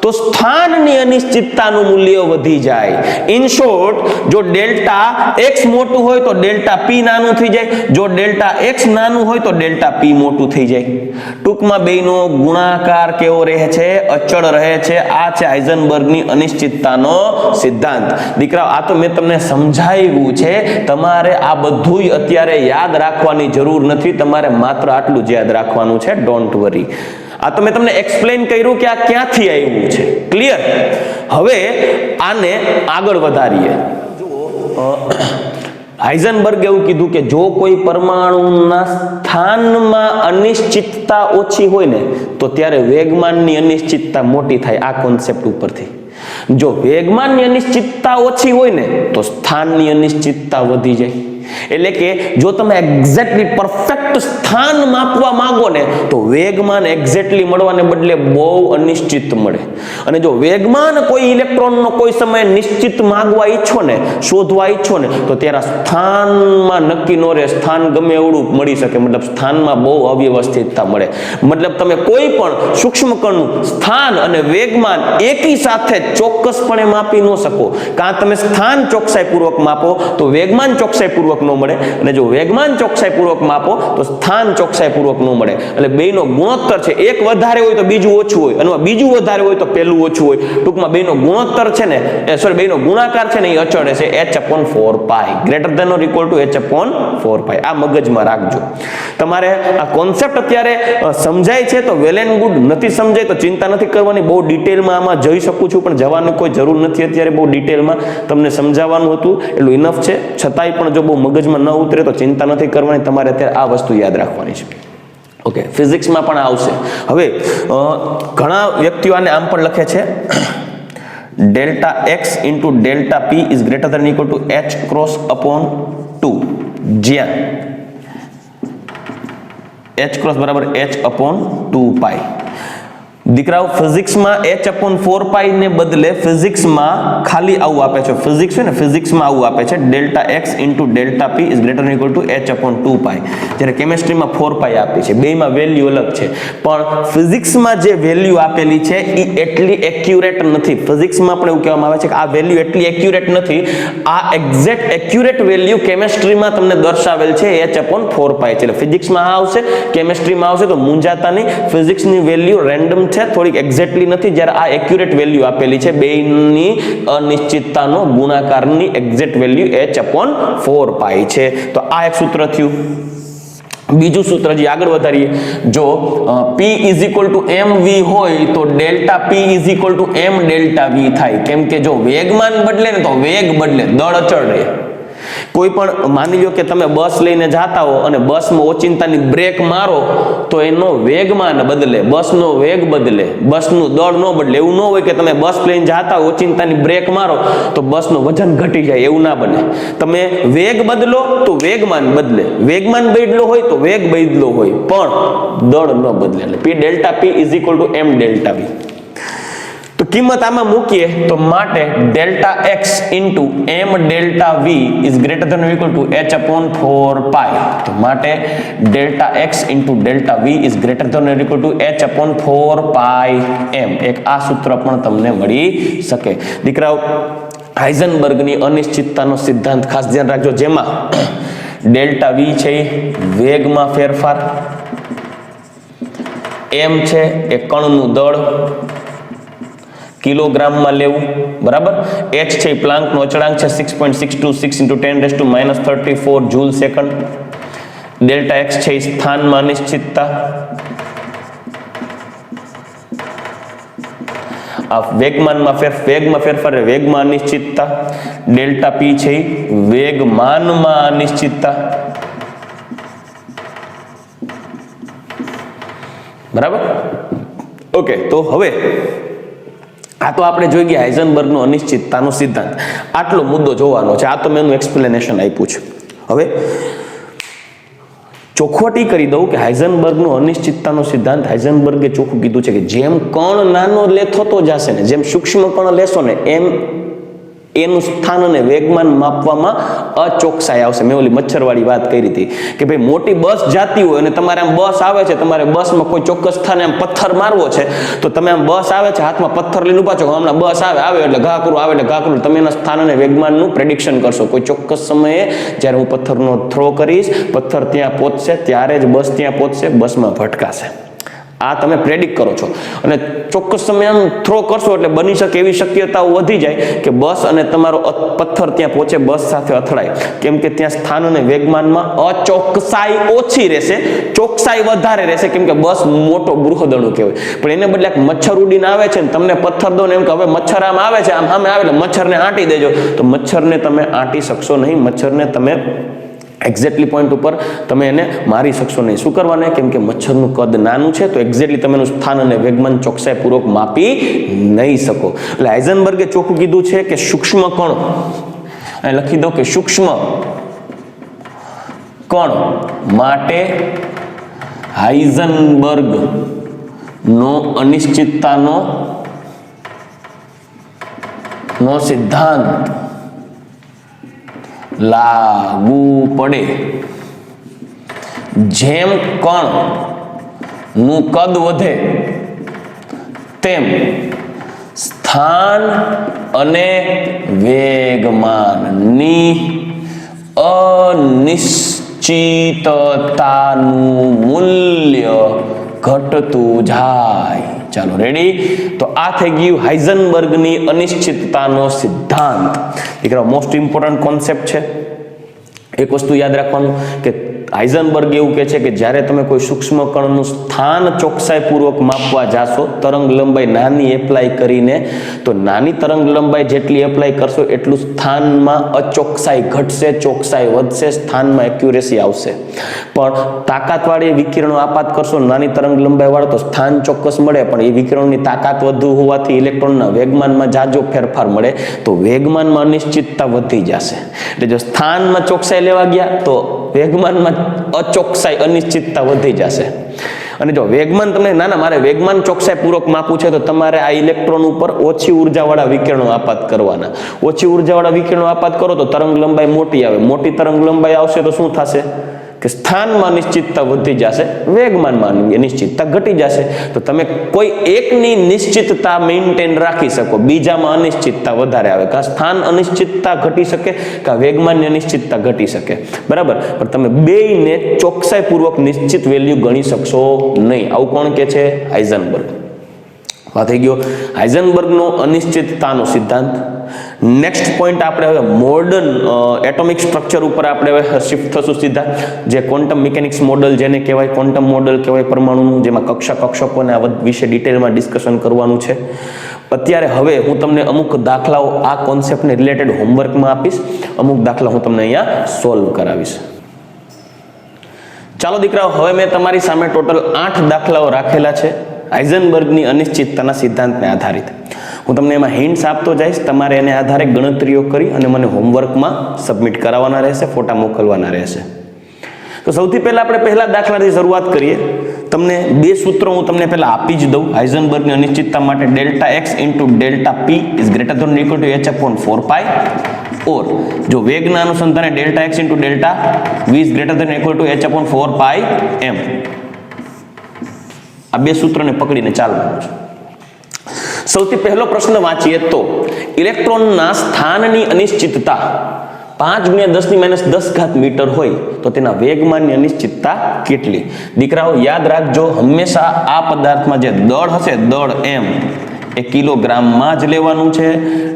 [SPEAKER 1] તો સ્થાનની અનિશ્ચિતતાનું મૂલ્ય વધી જાય ઇન શોર્ટ જો ડેલ્ટા એક્સ મોટું હોય તો ડેલ્ટા પી નાનું થઈ જાય જો ડેલ્ટા એક્સ નાનું હોય તો ડેલ્ટા પી મોટું થઈ જાય ટૂંકમાં બેયનો ગુણાકાર કેવો રહે છે અચળ રહે છે આ છે હાઇઝનબર્ગની અનિશ્ચિતતાનો સિદ્ધાંત દીકરાઓ આ તો મેં તમને સમજાવ્યું છે તમારે આ બધું અત્યારે યાદ રાખવાની જરૂર નથી તમારે માત્ર આટલું જ યાદ રાખવાનું છે ડોન્ટ વરી આ તો મેં તમને એક્સપ્લેન કર્યું કે આ ક્યાંથી આવ્યું છે ક્લિયર હવે આને આગળ વધારીએ હાઇઝનબર્ગ એવું કીધું કે જો કોઈ પરમાણુના સ્થાનમાં અનિશ્ચિતતા ઓછી હોય ને તો ત્યારે વેગમાનની અનિશ્ચિતતા મોટી થાય આ કોન્સેપ્ટ ઉપરથી જો વેગમાનની અનિશ્ચિતતા ઓછી હોય ને તો સ્થાનની અનિશ્ચિતતા વધી જાય એટલે કે જો તમે એક્ઝેક્ટલી પરફેક્ટ સ્થાન માપવા માંગો ને તો વેગમાન એક્ઝેક્ટલી મળવાને બદલે બહુ અનિશ્ચિત મળે. અને જો વેગમાન કોઈ ઇલેક્ટ્રોનનો કોઈ સમયે નિશ્ચિત માંગવા ઈચ્છો ને, શોધવા ઈચ્છો ને, તો ત્યારે સ્થાનમાં નક્કી નો રહે, સ્થાન ગમે એવડું મળી શકે, મતલબ સ્થાનમાં બહુ અવ્યવસ્થિતતા મળે. મતલબ તમે કોઈ પણ સૂક્ષ્મ કણનું સ્થાન અને વેગમાન એકી સાથે ચોક્કસપણે માપી ન શકો. કાં તમે સ્થાન ચોકસાઈપૂર્વક માપો તો વેગમાન ચોકસાઈપૂર્વક ન મળે, અને જો વેગમાન ચોકસાઈપૂર્વક માપો તો સ્થાન ચોકસાઈપૂર્વક ન મળે. એટલે બેનો ગુણોત્તર છે, એક વધારે હોય તો બીજું ઓછું હોય, અને બીજું વધારે હોય તો પેલું ઓછું હોય. ટૂંકમાં બેનો ગુણોત્તર છે ને, બેનો ગુણાકાર છે ને એ અચળ છે h/4π, greater than or equal to h/4π. આ મગજમાં રાખજો. તમારે આ કોન્સેપ્ટ અત્યારે સમજાય છે તો વેલ એન્ડ ગુડ, નથી સમજાય તો ચિંતા નથી કરવાની. બહુ ડિટેલમાં આમાં જઈ શકું છું, પણ જવાની કોઈ જરૂર નથી અત્યારે. બહુ ડિટેલમાં તમને સમજાવવાનું હતું એટલું ઇનફ છે. છતાંય પણ જો બહુ મગજમાં ન ઉતરે તો ચિંતા નથી કરવાની. તમારે અત્યારે આ વસ્તુ યાદ રાખવાની છે. ઓકે, ફિઝિક્સમાં પણ આવશે. હવે ઘણા વ્યક્તિઓ આને આમ પણ લખે છે, delta x into delta p is greater than equal to h×2, જ્યાં h× બરાબર h/2π. દીકરાઓ ફિઝિક્સમાં h/4π ને બદલે ફિઝિક્સમાં ખાલી આવું આપે છે. ફિઝિક્સ છે ને, ફિઝિક્સમાં આવું આપે છે, delta x into delta p is greater than equal to h/2π. જ્યારે કેમેસ્ટ્રીમાં 4π આપી છે. બેમાં વેલ્યુ અલગ છે, પણ ફિઝિક્સમાં જે વેલ્યુ આપેલી છે એ એટલી એક્યુરેટ નથી. ફિઝિક્સમાં પણ એવું કહેવામાં આવે છે કે આ વેલ્યુ એટલી એક્યુરેટ નથી. આ એક્ઝેક્ટ એક્યુરેટ વેલ્યુ કેમેસ્ટ્રીમાં તમને દર્શાવેલ છે h/4π છે. એટલે ફિઝિક્સમાં આવશે, કેમેસ્ટ્રીમાં આવશે તો મૂંઝાતા નહીં. ફિઝિક્સની વેલ્યુ રેન્ડમ છે, થોડીક એક્ઝેક્ટલી નથી, જ્યારે આ એક્યુરેટ વેલ્યુ આપેલી છે. બેની અનિશ્ચિતતાનો ગુણાકારની એક્ઝેક્ટ વેલ્યુ h/4π છે. તો આ એક સૂત્ર થયું. બીજું સૂત્ર જે આગળ વધારીએ, જો P = mv હોય તો delta P = m delta v થાય. કેમ કે જો વેગમાન બદલે ને તો વેગ બદલે, દળ અચળ રહે. કોઈ પણ માની લો કે તમે બસ લઈને જાતા હો અને બસમાં ઓચિંતાની બ્રેક મારો તો એનો વેગમાન બદલે, બસનો વેગ બદલે, બસનું દળ ન બદલે. એવું ન હોય કે તમે બસ લઈને જાતા હો, ઓચિંતાની બ્રેક મારો તો બસનું વજન ઘટી જાય, એવું ના બને. તમે વેગ બદલો તો વેગમાન બદલે, વેગમાન બદલો હોય તો વેગ બદલો હોય, પણ દળ ન બદલે. એટલે P delta P = m delta v. તો કિંમત આમાં મૂકીએ તો માટે delta x into m delta v is greater than or equal to h/4π. તો માટે delta x into delta v is greater than or equal to h/4πm. એક આ સૂત્ર પણ તમને મળી શકે. દીકરાઓ, હાઇઝનબર્ગની અનિશ્ચિતતાનો સિદ્ધાંત ખાસ ધ્યાન રાખજો, જેમાં ડેલ્ટા v છે વેગમાં ફેરફાર, m છે એ કણનું દળ કિલોગ્રામમાં લેવું, બરાબર. h છે પ્લાન્કનો અચળાંક છે 6.626 × 10⁻34 જૂલ સેકન્ડ. ડેલ્ટા x છે સ્થાનમાં અનિશ્ચિતતા. આ વેગમાં ફેરફાર વેગમાં અનિશ્ચિતતા. ડેલ્ટા p છે વેગમાનમાં અનિશ્ચિતતા, બરાબર. ઓકે, તો હવે આ તો આપણે જોઈ ગયા હાઇઝનબર્ગનો અનિશ્ચિતતાનો સિદ્ધાંત. આટલો મુદ્દો જોવાનો છે. આ તો મેં એનું એક્સપ્લેનેશન આપ્યું છે. હવે ચોખવટી કરી દઉં કે હાઇઝનબર્ગનો અનિશ્ચિતતાનો સિદ્ધાંત, હાઇઝનબર્ગે ચોખ્ખું કીધું છે કે જેમ કણ નાનો થતો જશે ને, જેમ સૂક્ષ્મ કણ લેશો ને, એમ એનું સ્થાન અને વેગમાન માપવામાં અચોકસાઈ આવશે. મેં ઓલી મચ્છરવાળી વાત કરી હતી કે ભાઈ મોટી બસ જાતી હોય અને તમારે આમ બસ આવે છે, તમારે બસમાં કોઈ ચોક્કસ સ્થાને આમ પથ્થર મારવો છે, તો તમે આમ બસ આવે છે, હાથમાં પથ્થર લઈને ઉભા છો, હમણાં બસ આવે એટલે ઘા કરું, આવે એટલે ઘા કરું. તમે એના સ્થાન અને વેગમાનનું પ્રેડિક્શન કરશો. કોઈ ચોક્કસ સમયે જ્યારે હું પથ્થરનો થ્રો કરીશ, પથ્થર ત્યાં પહોંચશે, ત્યારે જ બસ ત્યાં પહોંચશે, બસમાં ભટકાશે. આ તમે પ્રેડિક્ટ કરો છો અને ચોક્કસ સમય આમ થ્રો કરશો એટલે બની શકે એવી શક્યતાઓ વધી જાય કે બસ અને તમારો પથ્થર ત્યાં પહોંચે, બસ સાથે અથડાય. કેમ કે ત્યાં સ્થાન અને વેગમાનમાં અચોકસાઈ ઓછી રહેશે, ચોકસાઈ વધારે રહેશે, કેમ કે બસ મોટો બૃહદણુ કહેવાય. પણ એને બદલે મચ્છર ઉડીને આવે છે ને તમને પથ્થર દો ને એમ કે હવે મચ્છર આમ આવે છે, આમ સામે આવે એટલે મચ્છરને આંટી દેજો, તો મચ્છરને તમે આંટી શકશો નહીં. મચ્છરને તમે એક્ઝેક્ટલી પોઈન્ટ ઉપર તમે એને મારી શકશો નહીં. શું કરવાને? કેમ કે મચ્છરનું કદ નાનું છે, તો એક્ઝેક્ટલી તમે એનું સ્થાન અને વેગમાન ચોકસાઈપૂર્વક માપી નહીં શકો. એટલે હાઇઝનબર્ગે ચોખ્ખું કીધું છે કે સૂક્ષ્મ કણ, લખી દો કે સૂક્ષ્મ કણ માટે હાઇઝનબર્ગ નો અનિશ્ચિતતાનો સિદ્ધાંત લાગુ પડે. જેમ કણ નું કદ વધે તેમ સ્થાન અને વેગમાનની અનિશ્ચિતતાનું મૂલ્ય ઘટતું જાય. ચાલો રેડી. તો આ થઈ ગયું હાઇઝનબર્ગની અનિશ્ચિતતાનો સિદ્ધાંત. દીકરા મોસ્ટ ઇમ્પોર્ટન્ટ કોન્સેપ્ટ છે. એક વસ્તુ યાદ રાખવાનું કે હાઇઝનબર્ગ એવું કહે છે કે જ્યારે તમે કોઈ સૂક્ષ્મ કણનું સ્થાન ચોકસાઈપૂર્વક માપવા જાશો, તરંગ લંબાઈ નાની એપ્લાય કરીને, તો નાની તરંગ લંબાઈ જેટલી એપ્લાય કરશો એટલું સ્થાનમાં અચોકસાઈ ઘટશે, ચોકસાઈ વધશે, સ્થાનમાં એક્યુરેસી આવશે. પણ તાકાતવાળી વિકિરણો આપાત કરશો નાની તરંગ લંબાઈ વાળો તો સ્થાન ચોક્કસ મળે, પણ એ વિકિરણની તાકાત વધુ હોવાથી ઇલેક્ટ્રોનના વેગમાનમાં જાજો ફેરફાર મળે, તો વેગમાનમાં અનિશ્ચિતતા વધી જશે. એટલે જો સ્થાનમાં ચોકસાઈ લેવા ગયા તો વેગમાનમાં અચોકસાઈ અનિશ્ચિતતા વધી જશે. અને જો વેગમાન તમને મારે વેગમાન ચોકસાઈ પૂર્વક માપવું છે તો તમારે આ ઇલેક્ટ્રોન ઉપર ઓછી ઉર્જાવાળા વિકિરણો આપાત કરવાના. ઓછી ઉર્જાવાળા વિકિરણો આપાત કરો તો તરંગ લંબાઈ મોટી આવે. મોટી તરંગ લંબાઈ આવશે તો શું થશે કે સ્થાનમાં અનિશ્ચિતતા વધી જશે, વેગમાનમાં અનિશ્ચિતતા ઘટી જશે. તો તમે કોઈ એકની નિશ્ચિતતા મેન્ટેન રાખી શકો, બીજામાં અનિશ્ચિતતા વધારે આવે. કાં સ્થાન અનિશ્ચિતતા ઘટી શકે, કાં વેગમાનની અનિશ્ચિતતા ઘટી શકે. બરાબર. પણ તમે બેયને ચોકસાઈપૂર્વક નિશ્ચિત વેલ્યુ ગણી શકશો નહીં. આવું કોણ કે છે? હાઇઝનબર્ગ. થઈ ગયો હાઇઝનબર્ગનો અનિશ્ચિતતાનો સિદ્ધાંત. નેક્સ્ટ પોઈન્ટ આપણે હવે મોડર્ન એટોમિક સ્ટ્રક્ચર ઉપર આપણે હવે શિફ્ટ થશું સીધા. જે ક્વોન્ટમ મિકેનિક્સ મોડલ જેને કહેવાય, ક્વોન્ટમ મોડલ કહેવાય પરમાણુનું, જેમાં કક્ષકોને આ વિશે ડિટેલમાં ડિસ્કશન કરવાનું છે. અત્યારે હવે હું તમને અમુક દાખલાઓ આ કોન્સેપ્ટને રિલેટેડ હોમવર્કમાં આપીશ. અમુક દાખલા હું તમને અહીંયા સોલ્વ કરાવીશ. ચાલો દીકરાઓ, હવે મેં તમારી સામે ટોટલ 8 દાખલાઓ રાખેલા છે હાઇઝનબર્ગની અનિશ્ચિતતાના સિદ્ધાંતને આધારિત. હું તમને એમાં હિન્ટ્સ આપતો જઈશ. તમારે એને આધારે ગણતરીઓ કરી અને મને હોમવર્કમાં સબમિટ કરાવવાના રહેશે, ફોટા મોકલવાના રહેશે. તો સૌથી પહેલા આપણે પહેલા દાખલાથી શરૂઆત કરીએ. તમને બે સૂત્રો હું તમને પહેલા આપી જ દઉં. હાઇઝનબર્ગની અનિશ્ચિતતા માટે delta x into delta p is greater than or equal to h upon 4 pi, or જો વેગના અનુસંધાને delta x into delta v is greater than or equal to h upon 4 pi m. આ બે સૂત્રને પકડીને ચાલવાનું છે. સૌથી પહેલો પ્રશ્ન વાંચીએ તો ઇલેક્ટ્રોનના સ્થાનની અનિશ્ચિતતા 5 × 10⁻10 મીટર હોય તો તેના વેગમાનની અનિશ્ચિતતા કેટલી? દીકરાઓ યાદ રાખજો, હંમેશા આ પદાર્થમાં જે દળ હશે, દળ m એ કિલોગ્રામમાં જ લેવાનું છે.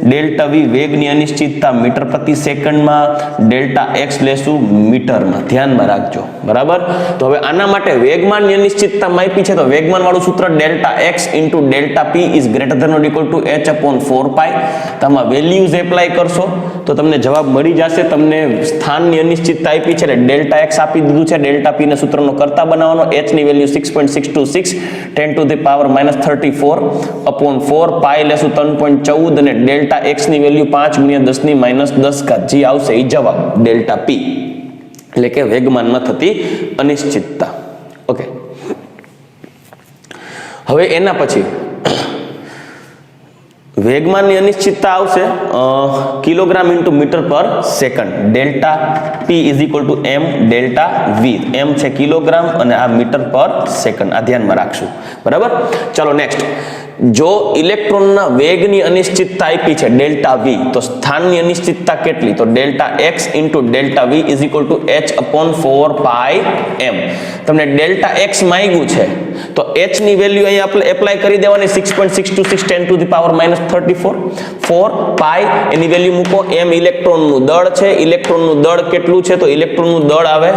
[SPEAKER 1] ડેલ્ટા વી વેગની અનિશ્ચિતતા મીટર પ્રતિ સેકન્ડમાં, ડેલ્ટા એક્સ લેશું મીટરમાં. ધ્યાનમાં રાખજો. બરાબર. તો હવે આના માટે વેગમાનની અનિશ્ચિતતા માપી છે તો વેગમાન વાળું સૂત્ર delta x into delta p is greater than or equal to h upon 4 pi. તમે વેલ્યુઝ એપ્લાય કરશો તો તમને જવાબ મળી જશે. તમને સ્થાનની અનિશ્ચિતતા આપી છે એટલે ડેલ્ટા એક્સ આપી દીધું છે, ડેલ્ટા પી ના સૂત્રનો કરતા બનાવવાનો. h ની વેલ્યુ 6.626 10⁻34 upon 4 પાઈ લેશું 3.14 અને ડેલ્ટા એક્સ ની વેલ્યુ 5 × 10⁻10 જે આવશે એ જવાબ ડેલ્ટા પી, એટલે કે વેગમાનમાં થતી અનિશ્ચિતતા. ઓકે. હવે એના પછી વેગમાનની અનિશ્ચિતતા આવશે kilogram into metre per second. Delta p is equal to m delta v. M છે કિલોગ્રામ અને આ મીટર પર સેકન્ડ. આ ધ્યાનમાં રાખશું. બરાબર. ચાલો નેક્સ્ટ. જો ઇલેક્ટ્રોનના વેગની અનિશ્ચિતતા આપી છે ડેલ્ટા વી, તો સ્થાનની અનિશ્ચિતતા કેટલી? તો delta x into delta v is equal to h upon 4 pi m. તમને ડેલ્ટા એક્સ માંગ્યું છે તો h ની વેલ્યુ અહીંયા એપ્લાય કરી દેવાની 6.626 10⁻34. 4 પાઈ એની વેલ્યુ મૂકો. m ઇલેક્ટ્રોનનું દળ છે. ઇલેક્ટ્રોનનું દળ કેટલું છે? તો ઇલેક્ટ્રોનનું દળ આવે,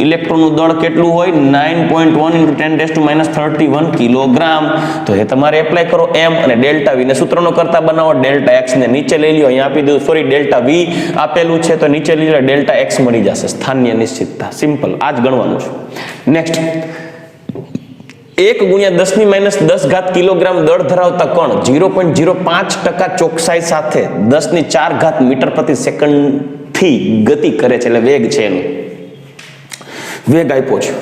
[SPEAKER 1] ઇલેક્ટ્રોનનું દળ કેટલું હોય? 9.1 × 10⁻31 કિલોગ્રામ. તો એ તમારે એપ્લાય કરો m અને ડેલ્ટા વી ને સૂત્રનો કરતા બનાવો. ડેલ્ટા એક્સ ને નીચે લઈ લ્યો. અહીંયા આપી દીધું, સોરી ડેલ્ટા વી આપેલું છે તો નીચે લઈ લો, ડેલ્ટા એક્સ મળી જશે. સ્થાનની અનિશ્ચિતતા. સિમ્પલ. આ જ ગણવાનું છે. નેક્સ્ટ. 1 × 10⁻10 કિલોગ્રામ દળ ધરાવતા કણ 0.05% ચોકસાઈ સાથે 10⁴ મીટર પ્રતિ સેકન્ડ થી ગતિ કરે છે, એટલે વેગ છે એનું. વેગ આપ્યો છે,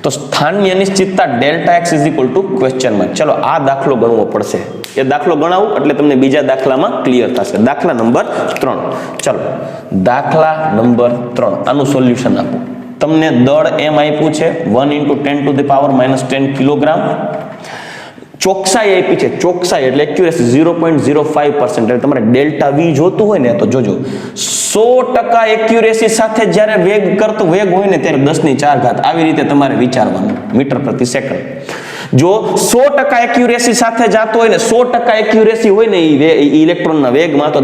[SPEAKER 1] તો સ્થાનની અનિશ્ચિતતા delta x is equal two question mark. ચલો આ દાખલો ગણવો પડશે. એ દાખલો ગણાવું એટલે તમને બીજા દાખલામાં ક્લિયર થશે. દાખલા નંબર 3. ચલો દાખલા નંબર 3, આનું સોલ્યુશન આપો. તમને દળ એમ આપ્યું છે 1 × 10⁻⁻10 કિલોગ્રામ. ચોકસાઈ આપી છે, ચોકસાઈ એટલે એક્યુરેસી 0.05%. એટલે તમારે ડેલ્ટા વી જોતું હોય ને તો જોજો 100% એક્યુરેસી સાથે જ્યારે વેગ કરતો વેગ હોય ને ત્યારે 10⁴ આવી રીતે તમારે વિચારવાનું મીટર પ્રતિ સેકન્ડ. જો 100% એક્યુરેસી સાથે જાતો હોય ને 100% એક્યુરેસી હોય ને એ ઇલેક્ટ્રોનના વેગમાં તો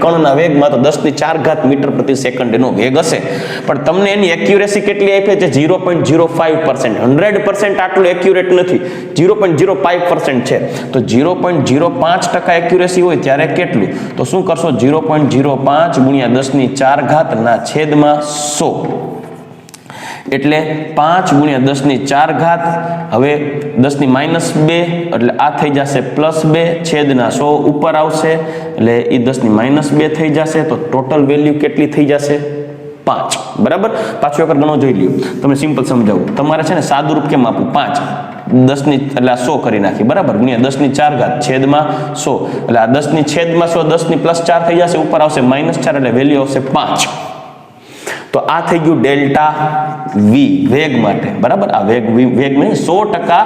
[SPEAKER 1] કણના વેગમાં તો 10⁴ મીટર પ્રતિ સેકન્ડ એનો વેગ હશે. પણ તમને એની એક્યુરેસી કેટલી આપી છે? 0.05%. 100% આટલું એક્યુરેટ નથી, 0.05% છે. તો 0.05% એક્યુરેસી હોય ત્યારે કેટલું? તો શું કરશો? 0.05 × 10⁴ ના છેદમાં 100 એટલે 5 × 10⁴. હવે 10⁻2 એટલે આ થઈ જશે +2 છેદના 100 ઉપર આવશે એટલે એ 10⁻2 થઈ જશે. તો ટોટલ વેલ્યુ કેટલી થઈ જશે? 5. બરાબર. પાછું એકવાર ગણો જોઈ લ્યો. તમને સિમ્પલ સમજાવું. તમારે છે ને સાદું રૂપ કેમ આપું? 5 એટલે આ 100 કરી નાખી. બરાબર. × 10⁴ છેદમાં 100 એટલે આ 10⁻100 10+4 થઈ જશે, ઉપર આવશે -4 એટલે વેલ્યુ આવશે 5. તો આ થઈ ગયું ડેલ્ટા વી વેગ માટે. બરાબર. આ વેગ ને 100%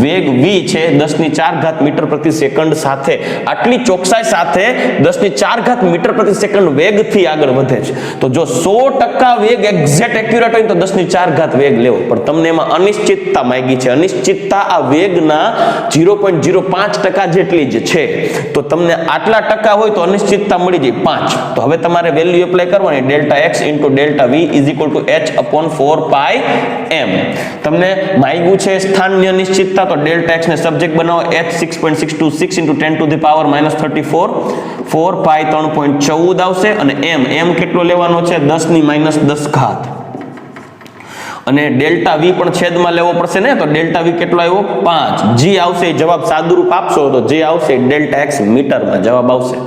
[SPEAKER 1] વેગ વી છે 10⁴ મીટર પ્રતિ સેકન્ડ સાથે, આટલી ચોકસાઈ સાથે 10⁴ મીટર પ્રતિ સેકન્ડ વેગથી આગળ વધે છે. તો જો 100% વેગ એક્ઝેક્ટ એક્યુરેટ હોય તો 10⁴ વેગ લેવો, પણ તમને એમાં અનિશ્ચિતતા માંગી છે. અનિશ્ચિતતા આ વેગના 0.05% જેટલી જ છે. તો તમને આટલા ટકા હોય તો અનિશ્ચિતતા મળી જાય 5. તો હવે તમારે વેલ્યુ એપ્લાય કરવાની delta x × delta v = h/4πm. તમને માંગ્યું છે સ્થાનની અનિશ્ચિતતા, તો ડેલ્ટા એક્સ ને સબ્જેક્ટ બનાવો. h 6.626 × 10⁻−34 4π 3.14 આવશે. અને m કેટલો લેવાનો છે? 10⁻10. અને ડેલ્ટા વી પણ છેદમાં લેવો પડશે ને, તો ડેલ્ટા વી કેટલો આવ્યો? 5. જી આવશે, જવાબ સાદુરૂપ આપશો તો જે આવશે ડેલ્ટા એક્સ મીટરમાં જવાબ આવશે.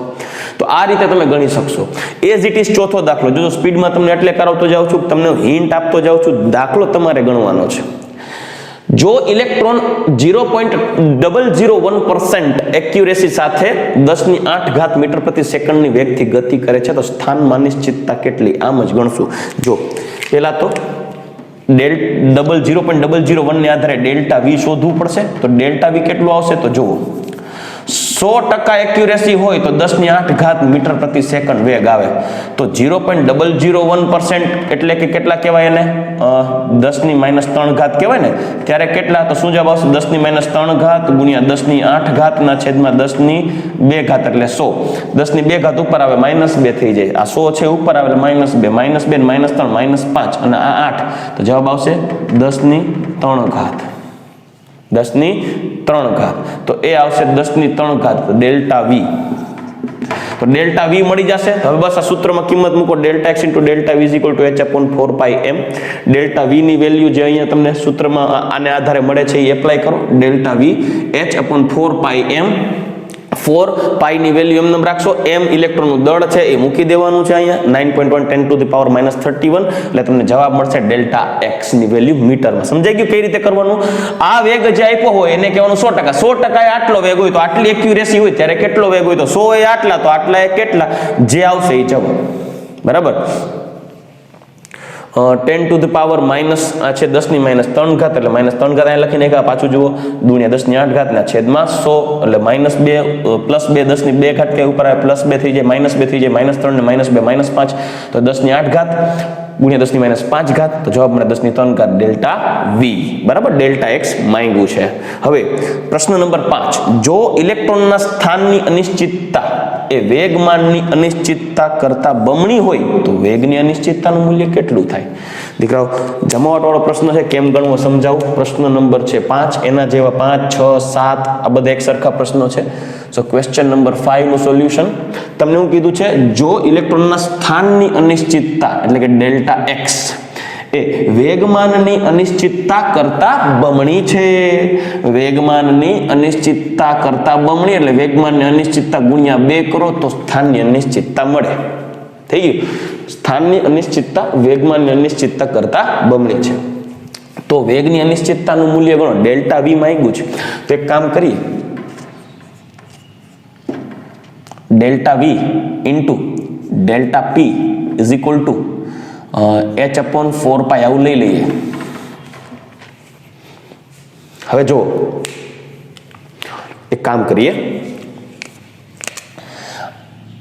[SPEAKER 1] તો આ રીતે તમે ગણી શકશો. એઝ ઇટ ઇઝ ચોથો દાખલો. જો સ્પીડમાં તમને એટલે કરાવતો જાઉં છું, તમને હિન્ટ આપતો જાઉં છું. દાખલો તમારે ગણવાનો છે. જો ઇલેક્ટ્રોન 0.001% એક્યુરેસી સાથે 10⁸ મીટર પ્રતિ સેકન્ડની વેગથી ગતિ કરે છે તો સ્થાનમાં અનિશ્ચિતતા કેટલી? આમ જ ગણશું. જો પહેલા તો 0.001 ને આધારે ડેલ્ટા વી શોધવું પડશે. તો ડેલ્ટા વી કેટલું આવશે? તો જુઓ 100% એક્યુરેસી હોય તો 10⁸ મીટર પ્રતિ સેકન્ડ વેગ આવે. તો 0.001% એટલે કે કેટલા કહેવાય એને? 10⁻³ કહેવાય ને. ત્યારે કેટલા? તો શું જવાબ આવશે? 10⁻³ × 10⁸ ના છેદમાં 10⁵ એટલે 100. 10⁵ ઉપર આવે -2 થઈ જાય. આ 100 છે ઉપર આવે એટલે -2 -2 -3 -5 અને આ 8. તો જવાબ આવશે 10⁻3. 10⁻3. તો એ આવશે 10⁻3. તો ડેલ્ટા વી. તો ડેલ્ટા વી મળી જશે. હવે બસ આ સૂત્રમાં કિંમત મૂકો. Delta x × delta v = h/4πm. Delta v ની વેલ્યુ જે અહીંયા તમને સૂત્રમાં આને આધારે મળે છે એ એપ્લાય કરો. ડેલ્ટા વી h/4πm. 4π ની વેલ્યુ એમ નામ રાખશો. m ઇલેક્ટ્રોનનું દળ છે એ મૂકી દેવાનું છે અહીંયા 9.1 × 10⁻31. એટલે તમને જવાબ મળશે ડેલ્ટા એક્સ ની વેલ્યુ મીટરમાં. સમજાઈ ગયું કઈ રીતે કરવાનું? આ વેગ જે આપ્યો હોય એને કહેવાનું 100%. 100% એ આટલો વેગ હોય તો આટલી એક્યુરેસી હોય ત્યારે કેટલો વેગ હોય? તો 100 એ આટલા, તો આટલા એ કેટલા? જે આવશે એ જવાબ. બરાબર. 10⁻⁻ છે 10⁻³ એટલે -3 અહીંયા લખીને પાછું જુઓ × 10⁸ ના છેદમાં 100 એટલે -2 +2 10⁵ કે ઉપર આવે +2 થઈ જાય -2 થઈ જાય -3 ને -2 -5. તો 10⁸ × 10⁻5. તો જવાબ મળે 10⁻3 ડેલ્ટા વી. બરાબર. ડેલ્ટા એક્સ માંગ્યું છે. હવે પ્રશ્ન નંબર 5. જો ઇલેક્ટ્રોનના સ્થાનની અનિશ્ચિતતા એ વેગમાનની અનિશ્ચિતતા કરતા બમણી હોય તો વેગની અનિશ્ચિતતાનું મૂલ્ય કેટલું થાય? દીકરાઓ જમાવટ વાળો પ્રશ્ન છે, કેમ ગણવો સમજાવું. પ્રશ્ન નંબર છે 5. એના જેવા 5, 6, 7 આ બધા એક સરખા પ્રશ્નો છે. સો ક્વેશ્ચન નંબર 5 નું સોલ્યુશન તમને હું કીધું છે, જો ઇલેક્ટ્રોનના સ્થાનની અનિશ્ચિતતા એટલે કે ડેલ્ટા એક્સ એ વેગમાનની અનિશ્ચિતતા કરતા બમણી છે. વેગમાનની અનિશ્ચિતતા કરતા બમણી એટલે વેગમાનની અનિશ્ચિતતા × 2 કરો તો સ્થાનની અનિશ્ચિતતા મળે. થઈ ગયું. સ્થાનની અનિશ્ચિતતા વેગમાનની અનિશ્ચિતતા કરતા બમણી છે. તો વેગની અનિશ્ચિતતાનું મૂલ્ય ગણો, ડેલ્ટા વી માંગ્યું છે. તો એક કામ કરીએ, delta v into delta p is equal to h/4π આવું લઈ લઈએ. હવે જો એક કામ કરીએ,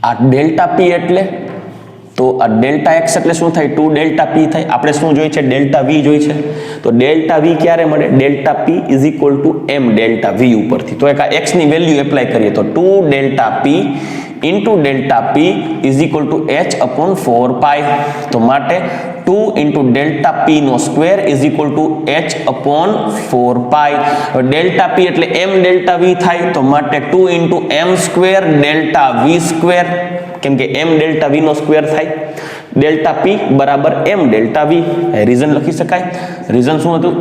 [SPEAKER 1] આ ડેલ્ટા પી એટલે તો આ ડેલ્ટા એક્સ એટલે શું થાય, 2 ડેલ્ટા પી થાય. આપણે શું જોઈએ છે, ડેલ્ટા વી જોઈએ છે. તો ડેલ્ટા વી ક્યારે મળે, delta p is equal to m delta v ઉપરથી. તો એક આ એક્સ ની વેલ્યુ એપ્લાય કરીએ તો 2 delta p into delta p is equal to h/4π. તો માટે 2 ઇન્ટુ ડેલ્ટા પી નો square is equal to h/4π. Delta p એટલે એમ ડેલ્ટા વી થાય, તો માટે 2 into m square delta v square, કેમ કે એમ ડેલ્ટા વી નો સ્ક્વેર થાય. ડેલ્ટા પી બરાબર એમ ડેલ્ટા વી. રીઝન લખી શકાય. રીઝન શું હતું,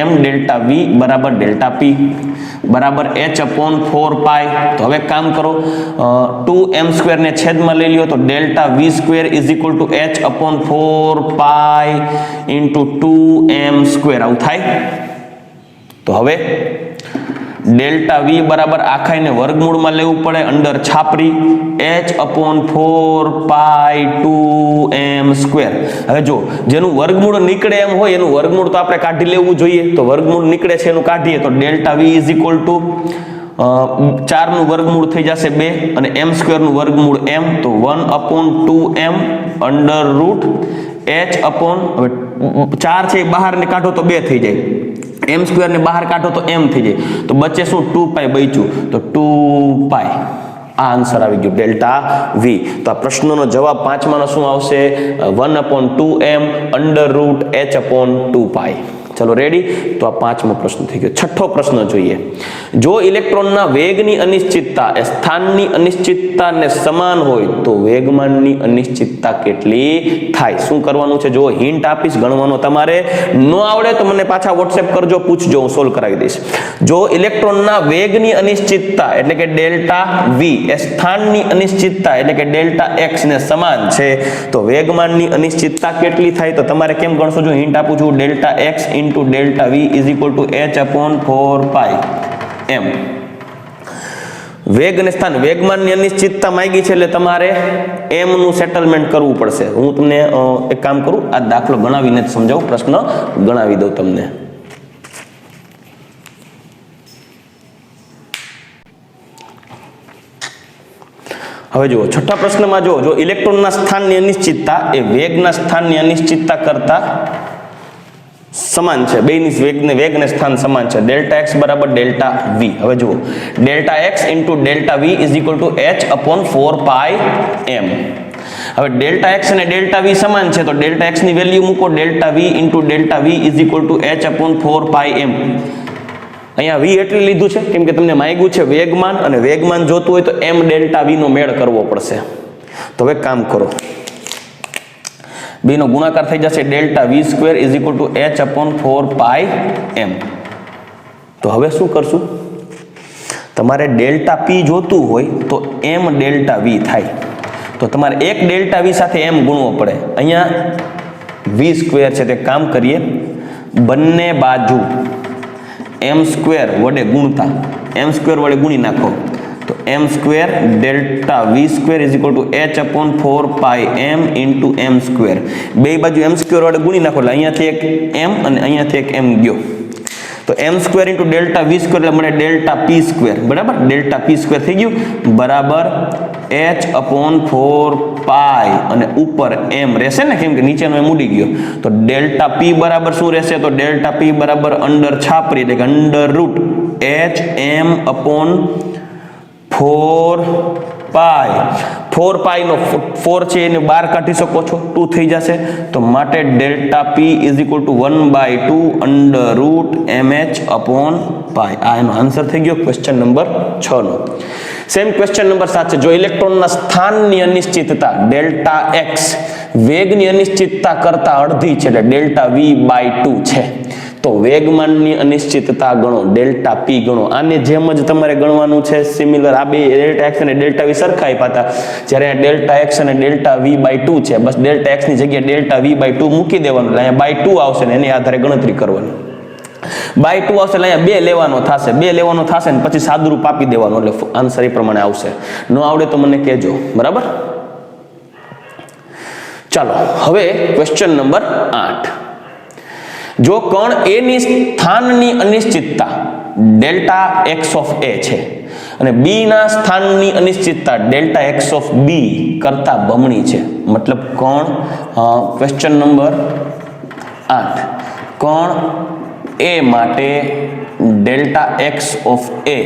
[SPEAKER 1] એમ ડેલ્ટા વી બરાબર ડેલ્ટા પી બરાબર h/4π. તો હવે કામ કરો, 2m સ્ક્વેર ને છેદમાં લઈ લ્યો તો delta v square is equal to h/4π into 2m square આવું થાય. તો હવે ડેલ્ટા વી બરાબર આખાઈને વર્ગમૂળમાં લેવું પડે, under Chhapri h/4π 2m square. હવે જો જેનું વર્ગમૂળ નીકળે એમ હોય એનું વર્ગમૂળ તો આપણે કાઢી લેવું જોઈએ. તો વર્ગમૂળ નીકળે છે એનું કાઢીએ તો delta v is equal to 4 નું વર્ગમૂળ થઈ જશે 2 અને m સ્ક્વેર નું વર્ગમૂળ m, તો 1/2m under route h upon, હવે 4 છે બહાર ને કાઢો તો 2 થઈ જાય, m સ્ક્વેર ને બહાર કાઢો તો m થઈ જાય, તો બચે શું 2π બચ્યું, તો 2π. આ આન્સર આવી ગયો ડેલ્ટા વી. તો આ પ્રશ્નનો જવાબ પાંચમાનો શું આવશે, 1/2m અંડર રૂટ h/2π. ચલો રેડી. તો આ પાંચમો પ્રશ્ન થઈ ગયો. છઠ્ઠો પ્રશ્ન જોઈએ. જો ઇલેક્ટ્રોનના વેગની અનિશ્ચિતતા એ સ્થાનની અનિશ્ચિતતાને સમાન હોય તો વેગમાનની અનિશ્ચિતતા કેટલી થાય? શું કરવાનું છે, જો હિન્ટ આપીશ, ગણવાનો તમારે. ન આવડે તો મને પાછા વોટ્સએપ કરજો, પૂછજો, હું સોલ્વ કરાવી દઈશ. જો ઇલેક્ટ્રોનના વેગની અનિશ્ચિતતા એટલે કે ડેલ્ટા વી એ સ્થાનની અનિશ્ચિતતા એટલે કે ડેલ્ટા એક્સ ને સમાન છે તો વેગમાનની અનિશ્ચિતતા કેટલી થાય? તો તમારે કેમ ગણશો, જો હિન્ટ આપું છું, delta x into delta v is equal to h/4π m. વેગ અને સ્થાન, વેગમાનની અનિશ્ચિતતા માંગી છે એટલે તમારે m નું સેટલમેન્ટ કરવું પડશે. હું તમને એક કામ કરું, આ દાખલો ગણાવીને જ સમજાવું, પ્રશ્ન ગણાવી દઉં તમને. હવે જુઓ છઠ્ઠા પ્રશ્નમાં, જો ઇલેક્ટ્રોનના સ્થાનની અનિશ્ચિતતા એ વેગના સ્થાનની અનિશ્ચિતતા કરતા સમાન છે, બેની વેગ ને સ્થાન સમાન છે, ડેલ્ટા એક્સ બરાબર ડેલ્ટા વી. હવે જુઓ delta x into delta v is equal to h/4π m. હવે ડેલ્ટા એક્સ અને ડેલ્ટા વી સમાન છે તો ડેલ્ટા એક્સ ની વેલ્યુ મૂકો, delta v into delta v is equal to h/4π m. અહીંયા વી એટલે લીધું છે કેમ કે તમને માંગ્યું છે વેગમાન, અને વેગમાન જોતું હોય તો m ડેલ્ટા વી નો મેળ કરવો પડશે. તો હવે કામ કરો, બે નો ગુણાકાર થઈ જશે, delta v square is equal to h/4π m. તો હવે શું કરશું, તમારે ડેલ્ટા પી જોતું હોય તો m ડેલ્ટા વી થાય, તો તમારે એક ડેલ્ટા વી સાથે m ગુણવો પડે. અહીંયા વી સ્ક્વેર છે, તે કામ કરીએ, બંને બાજુ m સ્ક્વેર વડે ગુણતા, m સ્ક્વેર વડે ગુણી નાખો તો m square delta v square is equal to h/4π m into m square. બે બાજુ m સ્ક્વેર વડે ગુણી નાખો એટલે અહીંયાથી એક m અને અહીંયાથી એક m ગયો, તો m square into delta v square એટલે મળે ડેલ્ટા પી સ્ક્વેર. બરાબર, ડેલ્ટા પી સ્ક્વેર થઈ ગયું બરાબર h/4π અને ઉપર m રહેશે ને, કેમ કે નીચેનો m ઉડી ગયો, તો ડેલ્ટા પી બરાબર શું રહેશે, તો ડેલ્ટા પી બરાબર અંડર છાપરી એટલે કે અંડર રૂટ h/4π. 4π નો 4 છે એને બહાર કાઢી શકો છો, 2 થઈ જશે, તો માટે delta p is equal two 1/2 under route mh/π. આ એનો આન્સર થઈ ગયો ક્વેશ્ચન નંબર 6 નો. સેમ ક્વેશ્ચન નંબર 7 છે, જો ઇલેક્ટ્રોનના સ્થાનની અનિશ્ચિતતા ડેલ્ટા એક્સ વેગની અનિશ્ચિતતા કરતા અડધી છે એટલે ડેલ્ટા વી/2 છે તો વેગમાનની અનિશ્ચિતતા ગણો, ડેલ્ટા પી ગણો. આની જેમ જ તમારે ગણવાનું છે, સિમિલર. આ બે ડેલ્ટા એક્સ અને ડેલ્ટા વી સરખા આપ્યા હતા, જ્યારે ડેલ્ટા એક્સ અને ડેલ્ટા વી બાય 2 છે. બસ ડેલ્ટા એક્સ ની જગ્યાએ ડેલ્ટા વી બાય 2 મૂકી દેવાનું, એટલે અહીંયા બાય 2 આવશે ને એની આધારે ગણતરી કરવાની. બાય 2 આવશે એટલે અહીંયા 2 લેવાનો થશે, 2 લેવાનો થશે ને પછી સાદુરૂપ આપી દેવાનું, એટલે આન્સર એ પ્રમાણે આવશે. ન આવડે તો મને કહેજો, બરાબર. ચાલો હવે ક્વેશ્ચન નંબર 8. જો કણ એ ની સ્થાનની અનિશ્ચિતતા ડેલ્ટા એક્સ ઓફ એ છે અને બી ના સ્થાનની અનિશ્ચિતતા ડેલ્ટા એક્સ ઓફ બી કરતા બમણી છે, મતલબ કણ ક્વેશ્ચન નંબર 8, કણ એ માટે ડેલ્ટા એક્સ ઓફ એ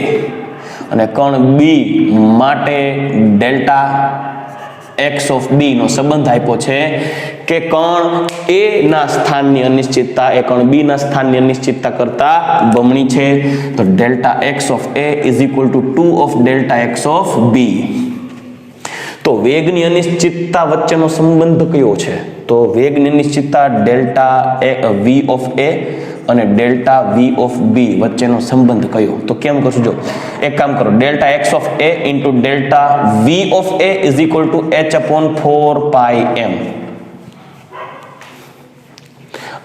[SPEAKER 1] અને કણ બી માટે ડેલ્ટા એક્સ ઓફ બી નો સંબંધ આપ્યો છે કે કણ એ ના સ્થાનની અનિશ્ચિતતા એ કણ બી ના સ્થાનની અનિશ્ચિતતા કરતા બમણી છે. તો delta x of a is equal to 2 of delta x of b. તો વેગની અનિશ્ચિતતા વચ્ચેનો સંબંધ કયો છે? તો વેગની અનિશ્ચિતતા ડેલ્ટા વી ઓફ એ અને ડેલ્ટા વી ઓફ બી વચ્ચેનો સંબંધ કયો? તો કેમ કરશું? જો એક કામ કરો, delta x of a into delta v of a is equal to h upon 4 pi m.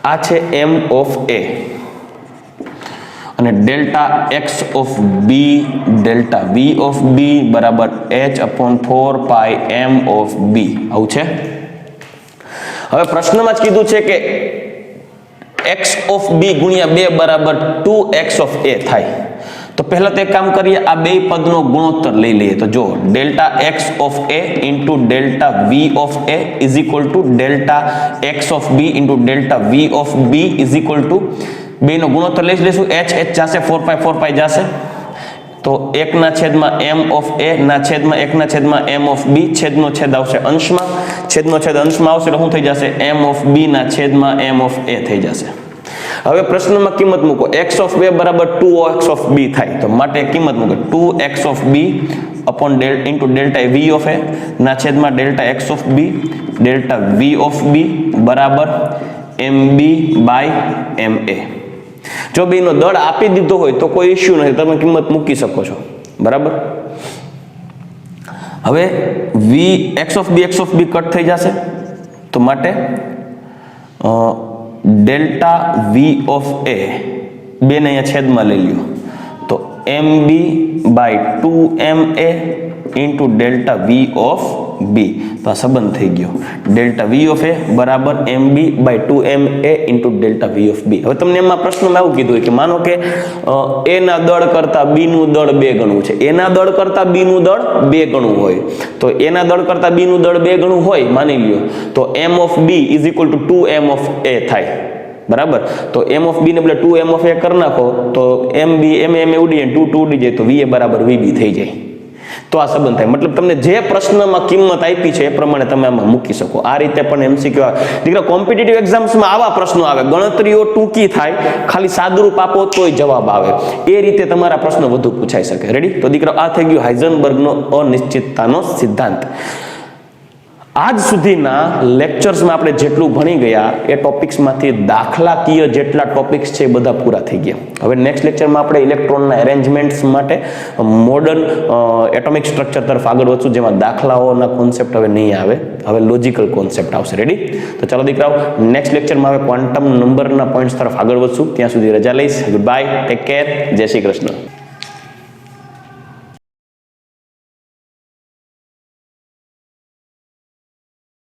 [SPEAKER 1] આ છે એમ ઓફ એ અને delta x of b delta v of b બરાબર h upon 4 pi m of b. આવું છે. હવે પ્રશ્નમાં જ કીધું છે કે x ઓફ બી ગુણ્યા 2 બરાબર 2x ઓફ એ થાય. તો પહેલા તો એક કામ કરીએ, આ બે પદનો ગુણોત્તર લઈ લઈએ. તો જો delta x of a into delta v of a is equal to delta x of b into delta v of b is equal to બેનો ગુણોત્તર લઈ લઈશું. h જશે, 4 પાઈ જશે. તો 1 ના છેદમાં m ઓફ એ ના છેદમાં 1 ના છેદમાં m ઓફ બી, છેદનો છેદ આવશે અંશમાં, છેદનો છેદ અંશમાં આવશે એટલે શું થઈ જશે? m ઓફ બી ના છેદમાં m ઓફ એ થઈ જશે. હવે પ્રશ્નમાં કિંમત મૂકો, x ઓફ b બરાબર 2x ઓફ b થાય. તો માટે કિંમત મૂકો 2x of b upon into delta v of a ના છેદમાં delta x of b delta v of b બરાબર mb બાય ma. જો b નો દળ આપી દીધો હોય તો કોઈ ઇશ્યુ નથી, તમે કિંમત મૂકી શકો છો, બરાબર. હવે x ઓફ b કટ થઈ જશે, તો માટે ડેલ્ટા વી ઓફ એ બેને અહીંયા છેદમાં લઈ લ્યો, તો mb by 2ma into delta v of b. તો આ સંબંધ થઈ ગયો, ડેલ્ટા વી ઓફ એ બરાબર mb by 2ma into delta v of b. હવે તમને એમાં પ્રશ્નમાં એવું કીધું કે માનો કે એ ના દળ કરતા બી નું દળ 2 ગણું છે, એ ના દળ કરતા બી નું દળ 2 ગણું હોય, તો એ ના દળ કરતા બી નું દળ 2 ગણું હોય માની લ્યો, તો m of b is equal to 2m of a થાય, બરાબર. તો m ઓફ બી ને બદલે 2m ઓફ એ કરી નાખો, તો mb m ઉડી જાય, 2 ઉડી જાય, તો va બરાબર vb થઈ જાય. તો આ સંબંધ થાય. મતલબ તમને જે પ્રશ્નમાં કિંમત આપી છે એ પ્રમાણે તમે આમાં મૂકી શકો. આ રીતે પણ એમસીક્યુ આવે. દીકરા કોમ્પિટિટિવ એક્ઝામ્સમાં આવા પ્રશ્નો આવે, ગણતરીઓ ટૂંકી થાય, ખાલી સાદુરૂપ આપો તોય જવાબ આવે. એ રીતે તમારા પ્રશ્નો વધુ પૂછાઈ શકે. રેડી? તો દીકરા આ થઈ ગયું હાઇઝનબર્ગનો અનિશ્ચિતતાનો સિદ્ધાંત. આજ સુધીના લેક્ચર્સમાં આપણે જેટલું ભણી ગયા એ ટોપિક્સમાંથી દાખલાકીય જેટલા ટોપિક્સ છે એ બધા પૂરા થઈ ગયા. હવે નેક્સ્ટ લેક્ચરમાં આપણે ઇલેક્ટ્રોનના એરેન્જમેન્ટ્સ માટે મોડર્ન એટોમિક સ્ટ્રક્ચર તરફ આગળ વધશું, જેમાં દાખલાઓના કોન્સેપ્ટ હવે નહીં આવે, હવે લોજિકલ કોન્સેપ્ટ આવશે. રેડી? તો ચાલો દીકરાઓ, નેક્સ્ટ લેક્ચરમાં હવે ક્વોન્ટમ નંબરના પોઈન્ટ્સ તરફ આગળ વધશું. ત્યાં સુધી રજા લઈશ. ગુડ બાય, ટેક કેર, જય શ્રી કૃષ્ણ.